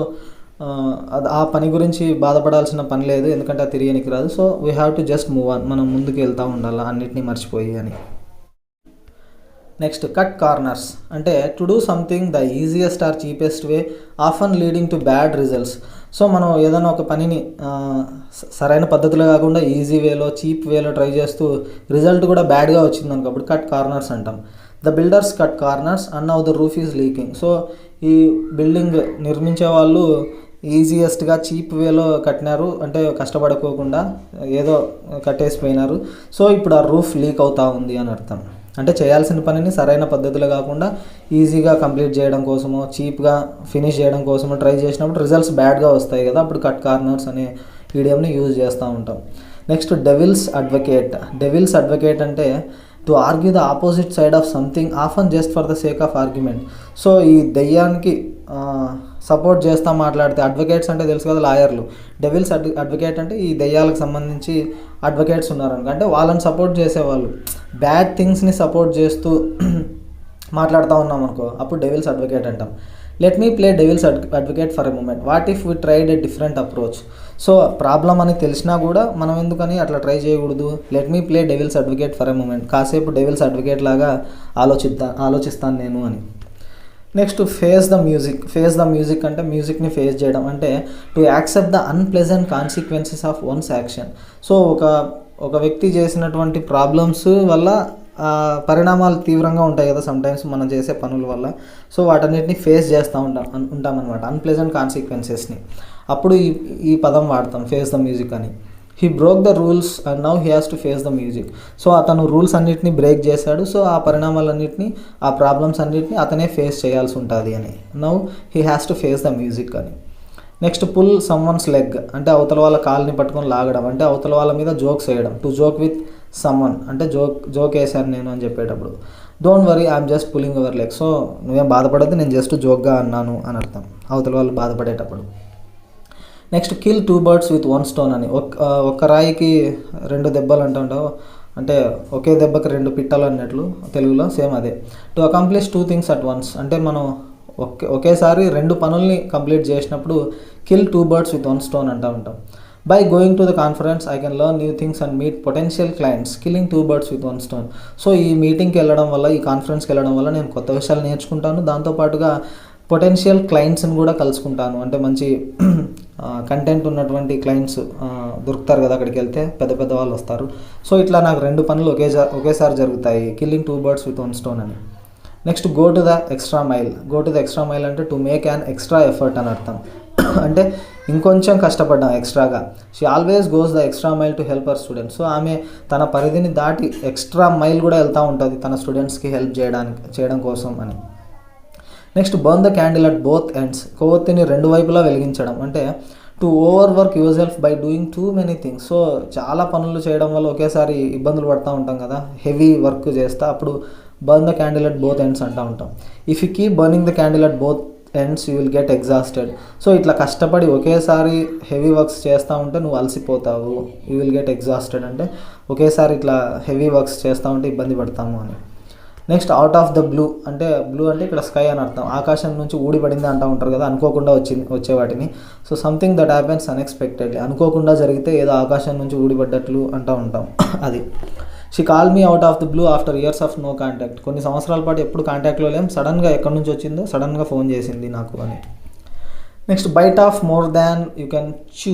S1: ఆ పని గురించి బాధపడాల్సిన పని లేదు, ఎందుకంటే అది తిరిగనికి రాదు. So we have to just move on, మనం ముందుకు వెళ్తూ ఉండాలి అన్నిటినీ మర్చిపోయి అని. నెక్స్ట్ కట్ కార్నర్స్ అంటే to do something the easiest or cheapest way often leading to bad results. So మనం ఏదైనా ఒక పనిని సరైన పద్ధతిలో కాకుండా ఈజీ వేలో చీప్ వేలో ట్రై చేస్తూ రిజల్ట్ కూడా బ్యాడ్గా వచ్చింది అనుకో, అప్పుడు కట్ కార్నర్స్ అంటాం. The builders cut corners and now the roof is leaking. So ఈ బిల్డింగ్ నిర్మించే వాళ్ళు ఈజియెస్ట్గా చీప్ వేలో కట్టినారు, అంటే కష్టపడుకోకుండా ఏదో కట్టేసిపోయినారు. సో ఇప్పుడు ఆ రూఫ్ లీక్ అవుతూ ఉంది అని అర్థం. అంటే చేయాల్సిన పనిని సరైన పద్ధతిలో కాకుండా ఈజీగా కంప్లీట్ చేయడం కోసమో చీప్గా ఫినిష్ చేయడం కోసమో ట్రై చేసినప్పుడు రిజల్ట్స్ బ్యాడ్గా వస్తాయి కదా, అప్పుడు కట్ కార్నర్స్ అనే ఈడియంని యూజ్ చేస్తూ ఉంటాం. నెక్స్ట్ డెవిల్స్ అడ్వకేట్ అంటే to argue the opposite side of something often just for the sake of argument. So ఈ దెయ్యానికి సపోర్ట్ చేస్తూ మాట్లాడితే, అడ్వకేట్స్ అంటే తెలుసు కదా లాయర్లు, డెవిల్స్ అడ్వకేట్ అంటే ఈ దెయ్యాలకు సంబంధించి అడ్వకేట్స్ ఉన్నారనుకో, అంటే వాళ్ళని సపోర్ట్ చేసేవాళ్ళు, బ్యాడ్ థింగ్స్ని సపోర్ట్ చేస్తూ మాట్లాడుతూ ఉన్నాం అనుకో, అప్పుడు డెవిల్స్ అడ్వకేట్ అంటాం. Let me play devil's advocate for a moment, what if we tried a different approach. So problem అని తెలిసినా కూడా మనం ఎందుకని అట్లా ట్రై చేయకూడదు, let me play devil's advocate for a moment, కాసేపు డెవిల్స్ అడ్వకేట్ లాగా ఆలోచిస్తాను నేను అని. నెక్స్ట్ ఫేస్ ద మ్యూజిక్ అంటే మ్యూజిక్ని ఫేస్ చేయడం, అంటే to accept the unpleasant consequences of once action. So ఒక వ్యక్తి చేసినటువంటి ప్రాబ్లమ్స్ వల్ల పరిణామాలు తీవ్రంగా ఉంటాయి కదా సమ్టైమ్స్ మనం చేసే పనుల వల్ల. సో వాటన్నిటిని ఫేస్ చేస్తూ ఉంటామన్నమాట, అన్ప్లెజెంట్ కాన్సిక్వెన్సెస్ని. అప్పుడు ఈ పదం వాడతాం, ఫేస్ ద మ్యూజిక్ అని. He broke the rules and now he has to face the music. So అతను రూల్స్ అన్నిటిని బ్రేక్ చేశాడు, సో ఆ పరిణామాలన్నింటినీ ఆ ప్రాబ్లమ్స్ అన్నిటిని అతనే ఫేస్ చేయాల్సి ఉంటుంది అని. Now he has to face the music అని. నెక్స్ట్ పుల్ సమ్వన్స్ లెగ్ అంటే అవతల వాళ్ళ కాల్ని పట్టుకొని లాగడం, అంటే అవతల వాళ్ళ మీద జోక్స్ వేయడం. టు జోక్ విత్ సమ్వన్ అంటే జోక్ వేసాను నేను అని చెప్పేటప్పుడు. Don't worry I'm just pulling your leg. So నువ్వేం బాధపడద్దు, నేను జస్ట్ జోక్గా అన్నాను అని అర్థం అవతల వాళ్ళు బాధపడేటప్పుడు. Next kill 2 birds with 1 stone అని, ఒక్క రాయికి 2 దెబ్బలు అంటుంటావు, అంటే ఒకే దెబ్బకి 2 పిట్టలు అన్నట్లు తెలుగులో సేమ్ అదే. To accomplish 2 things at once అంటే మనం ఒకేసారి 2 పనుల్ని కంప్లీట్ చేసినప్పుడు కిల్ 2 బర్డ్స్ విత్ 1 స్టోన్ అంటూ ఉంటాం. By going to the conference I can learn new things and meet potential clients killing 2 birds with 1 stone. So ఈ మీటింగ్కి వెళ్ళడం వల్ల, ఈ కాన్ఫరెన్స్కి వెళ్ళడం వల్ల నేను కొత్త విషయాలు నేర్చుకుంటాను, దాంతోపాటుగా పొటెన్షియల్ క్లయింట్స్ని కూడా కలుసుకుంటాను. అంటే మంచి కంటెంట్ ఉన్నటువంటి క్లయింట్స్ దొరుకుతారు కదా అక్కడికి వెళ్తే, పెద్ద పెద్ద వాళ్ళు వస్తారు. సో ఇట్లా నాకు 2 పనులు ఒకేసారి జరుగుతాయి, కిల్లింగ్ 2 బర్డ్స్ విత్ 1 స్టోన్ అని. Next go to the extra mile. Go to the extra mile అంటే to make an extra effort అని అర్థం. అంటే ఇంకొంచెం కష్టపడ్డాం ఎక్స్ట్రాగా. She always goes the extra mile to help our students. So ఆమె తన పరిధిని దాటి ఎక్స్ట్రా మైల్ కూడా వెళ్తూ ఉంటుంది తన స్టూడెంట్స్కి హెల్ప్ చేయడం కోసం అని. Next burn the candle at both ends. కొవ్వొత్తిని 2 వైపులా వెలిగించడం అంటే to overwork yourself by doing too many things. So చాలా పనులు చేయడం వల్ల ఒకేసారి ఇబ్బందులు పడుతూ ఉంటాం కదా, హెవీ వర్క్ చేస్తా, అప్పుడు burn the candle at both ends అంటూ ఉంటాం. If you keep burning the candle at both ends you will get exhausted. So ఇట్లా కష్టపడి ఒకేసారి హెవీ వర్క్స్ చేస్తూ ఉంటే నువ్వు అలసిపోతావు. యూ విల్ గెట్ ఎగ్జాస్టెడ్ అంటే ఒకేసారి ఇట్లా హెవీ వర్క్స్ చేస్తూ ఉంటే ఇబ్బంది పడతాము అని. Next out of the blue అంటే బ్లూ అంటే ఇక్కడ స్కై అని అర్థం. ఆకాశం నుంచి ఊడిపడింది అంటూ ఉంటారు కదా, అనుకోకుండా వచ్చే వాటిని. So something that happens unexpectedly, అనుకోకుండా జరిగితే ఏదో ఆకాశం నుంచి ఊడిపడ్డట్లు అంటూ ఉంటాం అది. She call me out of the blue after years of no contact. కొన్ని సంవత్సరాల పాటు ఎప్పుడు కాంటాక్ట్లో లేం, సడన్గా ఎక్కడి నుంచి వచ్చిందో సడన్గా ఫోన్ చేసింది నాకు అని. Next bite off more than you can chew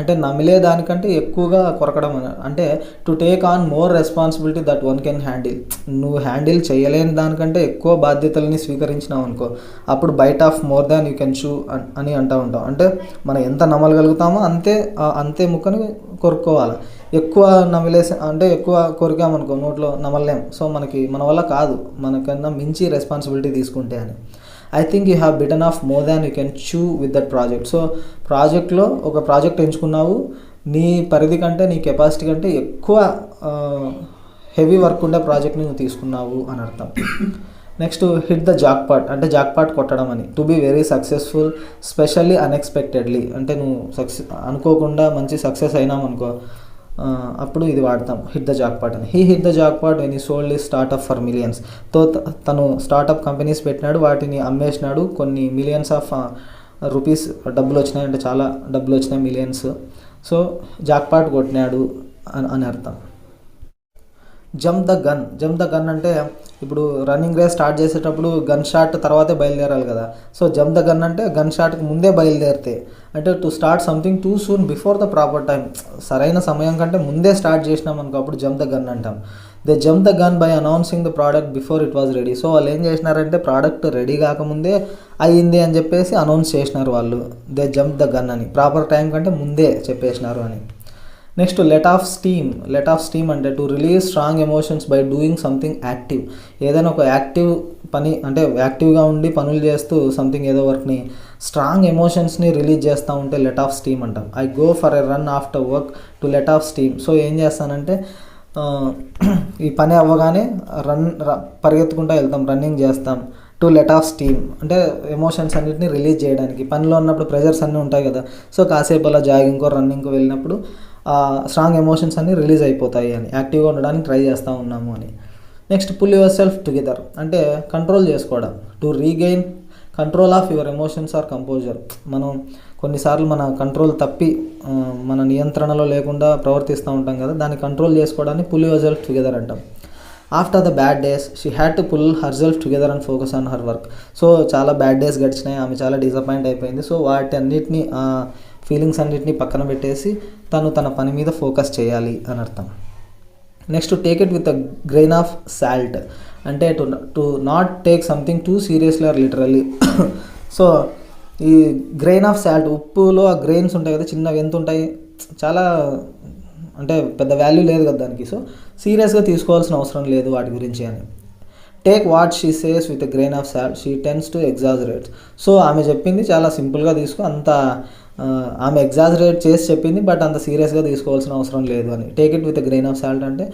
S1: అంటే నమిలే దానికంటే ఎక్కువగా కొరకడం అంటే to take on more responsibility that one can handle. నువ్వు హ్యాండిల్ చేయలేని దానికంటే ఎక్కువ బాధ్యతల్ని స్వీకరించినావు అనుకో, అప్పుడు bite off more than you can chew అని అంటూ ఉంటాం. అంటే మనం ఎంత నమలగలుగుతామో అంతే ముక్కని కొరుక్కోవాలి. ఎక్కువ నమిలేసి అంటే ఎక్కువ కొరికామనుకో నోట్లో నమలలేం. సో మన వల్ల కాదు, మనకన్నా మించి రెస్పాన్సిబిలిటీ తీసుకుంటే అని. I think you have bitten off more than you can chew with that project. So ప్రాజెక్ట్లో ఒక ప్రాజెక్ట్ ఎంచుకున్నావు, నీ పరిధి కంటే నీ కెపాసిటీ కంటే ఎక్కువ హెవీ వర్క్ ఉండే ప్రాజెక్ట్ని నువ్వు తీసుకున్నావు అని అర్థం. నెక్స్ట్ హిట్ ద జాక్పాట్ అంటే జాక్పాట్ కొట్టడం అని. To be very successful specially unexpectedly అంటే నువ్వు అనుకోకుండా మంచి సక్సెస్ అయినామనుకో, అప్పుడు ఇది వాడతాం హిట్ ద జాక్పాట్ అని. He hit the jackpot when he sold his startup for millions. తను స్టార్ట్అప్ కంపెనీస్ పెట్టినాడు, వాటిని అమ్మేసినాడు, కొన్ని మిలియన్స్ ఆఫ్ రూపీస్ డబ్బులు వచ్చినాయి, అంటే చాలా డబ్బులు వచ్చినాయి, మిలియన్స్. సో జాక్పాట్ కొట్టినాడు అని అర్థం. జంప్ ద గన్ అంటే ఇప్పుడు రన్నింగ్ రేస్ స్టార్ట్ చేసేటప్పుడు గన్ షాట్ తర్వాతే బయలుదేరాలి కదా. సో జంప్ ద గన్ అంటే గన్ షాట్కి ముందే బయలుదేరితే, అంటే to start something two soon before the proper time. సరైన సమయం కంటే ముందే స్టార్ట్ చేసినాం అనుకో, అప్పుడు జంప్ ద గన్ అంటాం. They jump the gun by announcing the product before it was ready. So వాళ్ళు ఏం చేసినారంటే ప్రోడక్ట్ రెడీ కాకముందే అయ్యింది అని చెప్పేసి అనౌన్స్ చేసినారు వాళ్ళు. దే జంప్ ద గన్ అని, ప్రాపర్ టైం కంటే ముందే చెప్పేసినారు అని. నెక్స్ట్ లెట్ ఆఫ్ స్టీమ్ అంటే to release strong emotions by doing something active. ఏదైనా ఒక యాక్టివ్ పని అంటే యాక్టివ్గా ఉండి పనులు చేస్తూ సంథింగ్ ఏదో వర్క్ని స్ట్రాంగ్ ఎమోషన్స్ని రిలీజ్ చేస్తూ ఉంటే లెట్ ఆఫ్ స్టీమ్ అంటాం. I go for a run after work to let off steam. So ఏం చేస్తానంటే ఈ పని అవ్వగానే పరిగెత్తుకుంటూ వెళ్తాం, రన్నింగ్ చేస్తాం. టు లెట్ ఆఫ్ స్టీమ్ అంటే ఎమోషన్స్ అన్నిటిని రిలీజ్ చేయడానికి. పనిలో ఉన్నప్పుడు ప్రెజర్స్ అన్నీ ఉంటాయి కదా, సో కాసేపు అలా జాగింగ్కో రన్నింగ్కో వెళ్ళినప్పుడు స్ట్రాంగ్ ఎమోషన్స్ అన్నీ రిలీజ్ అయిపోతాయి అని, యాక్టివ్గా ఉండడానికి ట్రై చేస్తూ ఉన్నాము అని. Next pull yourself together అంటే కంట్రోల్ చేసుకోవడం. To regain control of your emotions or composure. మనం కొన్నిసార్లు మన కంట్రోల్ తప్పి మన నియంత్రణలో లేకుండా ప్రవర్తిస్తూ ఉంటాం కదా, దాన్ని కంట్రోల్ చేసుకోవడాన్ని పుల్ యువర్ సెల్ఫ్ టుగెదర్ అంటాం. After the bad days she had to pull herself together and focus on her work. So చాలా బ్యాడ్ డేస్ గడిచినాయి, ఆమె చాలా డిసప్పాయింట్ అయిపోయింది. సో వాటన్నిటిని ఫీలింగ్స్ అన్నిటిని పక్కన పెట్టేసి తన పని మీద ఫోకస్ చేయాలి అని అర్థం. Next take it with a grain of salt అంటే to not take something too seriously or literally. So ఈ గ్రెయిన్ ఆఫ్ సాల్ట్, ఉప్పులో ఆ గ్రెయిన్స్ ఉంటాయి కదా, చిన్నవి ఎంత ఉంటాయి, చాలా అంటే పెద్ద వాల్యూ లేదు కదా దానికి. సో సీరియస్గా తీసుకోవాల్సిన అవసరం లేదు వాటి గురించి అని. Take what she says with a grain of salt she tends to exaggerate. So ఆమె చెప్పింది చాలా సింపుల్గా తీసుకో, అంత ఆమె ఎగ్జాజరేట్ చేసి చెప్పింది, బట్ అంత సీరియస్గా తీసుకోవాల్సిన అవసరం లేదు అని. Take it with a grain of salt అంటే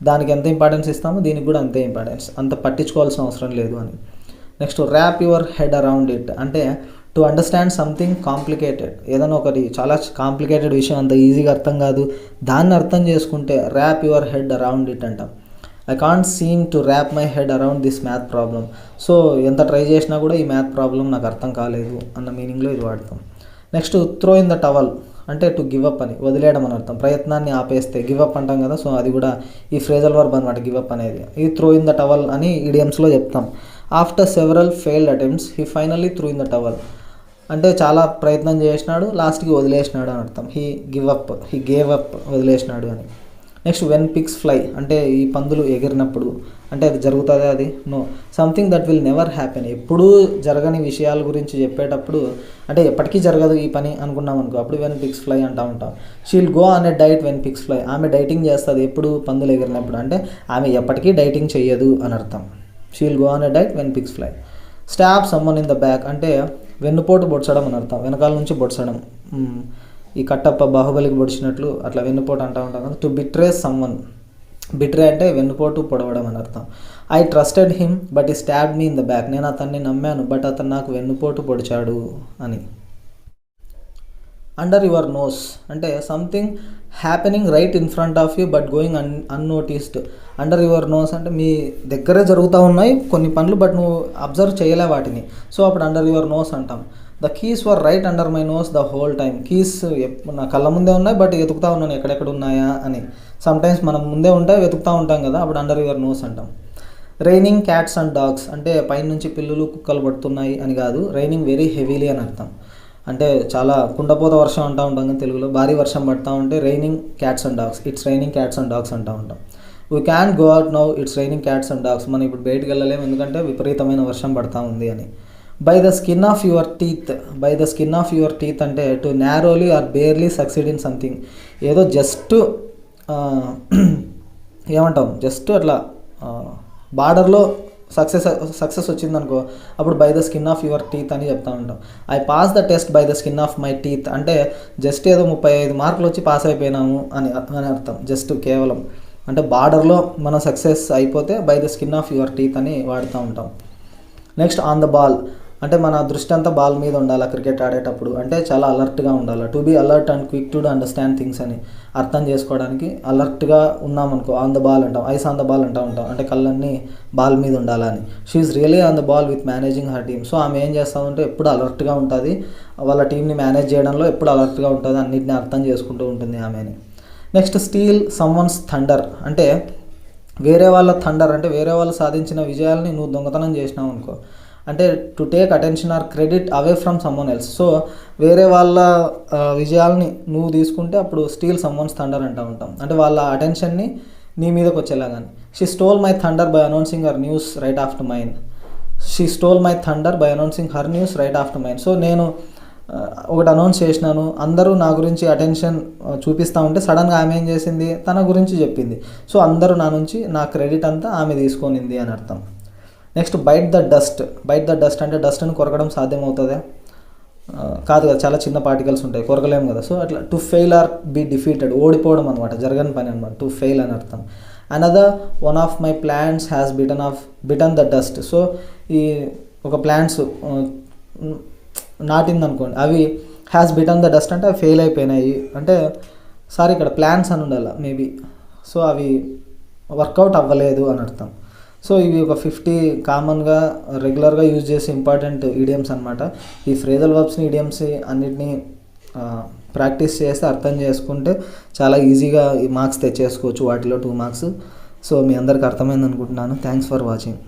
S1: దానికి ఎంత ఇంపార్టెన్స్ ఇస్తామో దీనికి కూడా అంతే ఇంపార్టెన్స్, అంత పట్టించుకోవాల్సిన అవసరం లేదు అని. Next wrap your head around it అంటే టు అండర్స్టాండ్ సంథింగ్ కాంప్లికేటెడ్, ఏదైనా ఒకటి చాలా కాంప్లికేటెడ్ విషయం అంత ఈజీగా అర్థం కాదు, దాన్ని అర్థం చేసుకుంటే wrap your head around it అంటాం. I can't seem to wrap my head around this math problem. So ఎంత ట్రై చేసినా కూడా ఈ మ్యాథ్ ప్రాబ్లం నాకు అర్థం కాలేదు అన్న మీనింగ్లో ఇది వాడతాం. Next throw in the towel అంటే టు గివ్ అప్ అని, వదిలేయడం అని అర్థం. ప్రయత్నాన్ని ఆపేస్తే గివ్ అప్ అంటాం కదా, సో అది కూడా ఈ ఫ్రేజల్ వర్బ్ అనమాట గివ్ అప్ అనేది. ఈ త్రో ఇన్ ద టవల్ అని ఈడియమ్స్లో చెప్తాం. After several failed attempts he finally through in the towel అంటే చాలా ప్రయత్నం చేసినాడు, లాస్ట్కి వదిలేసినాడు అని అర్థం. హీ గేవ్ అప్ వదిలేసినాడు అని. నెక్స్ట్ వెన్ పిక్స్ ఫ్లై అంటే ఈ పందులు ఎగిరినప్పుడు, అంటే అది జరుగుతుంది అది no, something that will never happen, ఎప్పుడూ జరగని విషయాల గురించి చెప్పేటప్పుడు అంటే ఎప్పటికీ జరగదు ఈ పని అనుకున్నాం అనుకో, అప్పుడు వెన్ పిక్స్ ఫ్లై అంటూ ఉంటాం. She'll go on a diet when pigs fly, ఆమె డైటింగ్ చేస్తుంది ఎప్పుడు పందులు ఎగిరినప్పుడు, అంటే ఆమె ఎప్పటికీ డైటింగ్ చెయ్యదు అని అర్థం. She'll go on a diet when pigs fly. Stab someone in the back అంటే వెన్నుపోటు పొడ్చడం అని అర్థం, వెనకాల నుంచి పొడ్చడం. ఈ కట్టప్ప బాహుబలికి పొడిచినట్లు అట్లా వెన్నుపోటు అంటూ ఉంటాం కదా. టు బిట్రే సమ్వన్, బిట్రే అంటే వెన్నుపోటు పొడవడం అని అర్థం. I trusted him but he stab me in the back, నేను అతన్ని నమ్మాను బట్ అతను నాకు వెన్నుపోటు పొడిచాడు అని. అండర్ యువర్ నోస్ అంటే something happening right in front of you but going unnoticed. Under your nose అంటే మీ దగ్గరే జరుగుతూ ఉన్నాయి కొన్ని పనులు బట్ నువ్వు అబ్జర్వ్ చేయలే వాటిని, సో అప్పుడు అండర్ యువర్ నోస్ అంటాం. The keys were right under my knows the whole time, keys నా కళ్ళ ముందే ఉన్నాయి బట్ వెతుకుతూ ఉన్నాను ఎక్కడెక్కడ ఉన్నాయా అని. సమ్టైమ్స్ మనం ముందే ఉంటాయి వెతుకుతూ ఉంటాం కదా, అప్పుడు అండర్ యువర్ నోస్ అంటాం. రైనింగ్ క్యాట్స్ అండ్ డాగ్స్ అంటే పైనుంచి పిల్లులు కుక్కలు పడుతున్నాయి అని కాదు, రైనింగ్ వెరీ హెవీలీ అని అర్థం. అంటే చాలా కుండపోత వర్షం అంటూ ఉంటాం కదా తెలుగులో, భారీ వర్షం పడుతూ ఉంటే raining cats and dogs, it's raining cats and dogs అంటూ ఉంటాం. We can go out now it's raining cats and dogs, మనం ఇప్పుడు బయటకు వెళ్ళలేము ఎందుకంటే విపరీతమైన వర్షం పడుతూ ఉంది అని. By the skin of your teeth, by the skin of your teeth అంటే to narrowly or barely succeed in something, ఏదో జస్ట్ ఏమంటాం జస్ట్ అట్లా బార్డర్లో సక్సెస్ వచ్చిందనుకో, అప్పుడు by the skin of your teeth అని చెప్తా ఉంటాం. I pass the test by the skin of my teeth అంటే జస్ట్ ఏదో 35 మార్కులు వచ్చి పాస్ అయిపోయినాము అని అర్థం. జస్ట్ కేవలం అంటే బార్డర్లో మనం సక్సెస్ అయిపోతే by the skin of your teeth అని వాడుతూ ఉంటాం. నెక్స్ట్ ఆన్ ద బాల్ అంటే మన దృష్టి అంతా బాల్ మీద ఉండాలి క్రికెట్ ఆడేటప్పుడు, అంటే చాలా అలర్ట్గా ఉండాలి. To be alert and quick to understand things అని అర్థం చేసుకోవడానికి అలర్ట్గా ఉన్నామనుకో ఆన్ ద బాల్ అంటాం. ఐస్ ఆన్ ద బాల్ అంటూ ఉంటాం, అంటే కళ్ళన్నీ బాల్ మీద ఉండాలని. She's really on the ball with managing her team, so ఆమె ఏం చేస్తామంటే ఎప్పుడు అలర్ట్గా ఉంటుంది, వాళ్ళ టీంని మేనేజ్ చేయడంలో ఎప్పుడు అలర్ట్గా ఉంటుంది, అన్నింటినీ అర్థం చేసుకుంటూ ఉంటుంది ఆమెని. నెక్స్ట్ స్టీల్ సమ్వన్స్ థండర్ అంటే వేరే వాళ్ళ థండర్ అంటే వేరే వాళ్ళు సాధించిన విజయాలని నువ్వు దొంగతనం చేసినావు అనుకో, అంటే to take attention or credit away from someone else. So వేరే వాళ్ళ విజయాల్ని నువ్వు తీసుకుంటే అప్పుడు స్టీల్ సమ్వన్స్ థండర్ అంటూ ఉంటాం, అంటే వాళ్ళ అటెన్షన్ని నీ మీదకి వచ్చేలాగాని. She stole my thunder by announcing her news right after mine, she stole my thunder by announcing her news right after mine. So నేను ఒకటి అనౌన్స్ చేసినాను, అందరూ నా గురించి అటెన్షన్ చూపిస్తూ ఉంటే సడన్గా ఆమె ఏం చేసింది, తన గురించి చెప్పింది, సో అందరూ నా నుంచి నా క్రెడిట్ అంతా ఆమె తీసుకొనింది అని అర్థం. Next bite the dust, bite the dust అంటే డస్ట్ని కొరకడం సాధ్యమవుతుందా, కాదు కదా, చాలా చిన్న పార్టికల్స్ ఉంటాయి కొరకలేము కదా. సో అట్లా to fail or be defeated, ఓడిపోవడం అనమాట, జరగని పని అనమాట, టు ఫెయిల్ అని అర్థం. Another one of my plants has bitten the dust. So ఈ ఒక ప్లాంట్స్ నాటింది అనుకోండి, అవి హ్యాస్ బిటన్ ద డస్ట్ అంటే అవి ఫెయిల్ అయిపోయినాయి అంటే, సారీ ఇక్కడ ప్లాంట్స్ అని ఉండాలి మేబీ, సో అవి వర్కౌట్ అవ్వలేదు అని అర్థం. సో ఇవి ఒక 50 కామన్గా రెగ్యులర్గా యూజ్ చేసే ఇంపార్టెంట్ ఈడియమ్స్ అనమాట. ఈ ఫ్రేజల్ వర్బ్స్ని ఈడియమ్స్ అన్నిటినీ ప్రాక్టీస్ చేస్తే అర్థం చేసుకుంటే చాలా ఈజీగా ఈ మార్క్స్ తెచ్చేసుకోవచ్చు, వాటిలో 2 మార్క్స్. సో మీ అందరికి అర్థమైంది అనుకుంటున్నాను. Thanks for watching.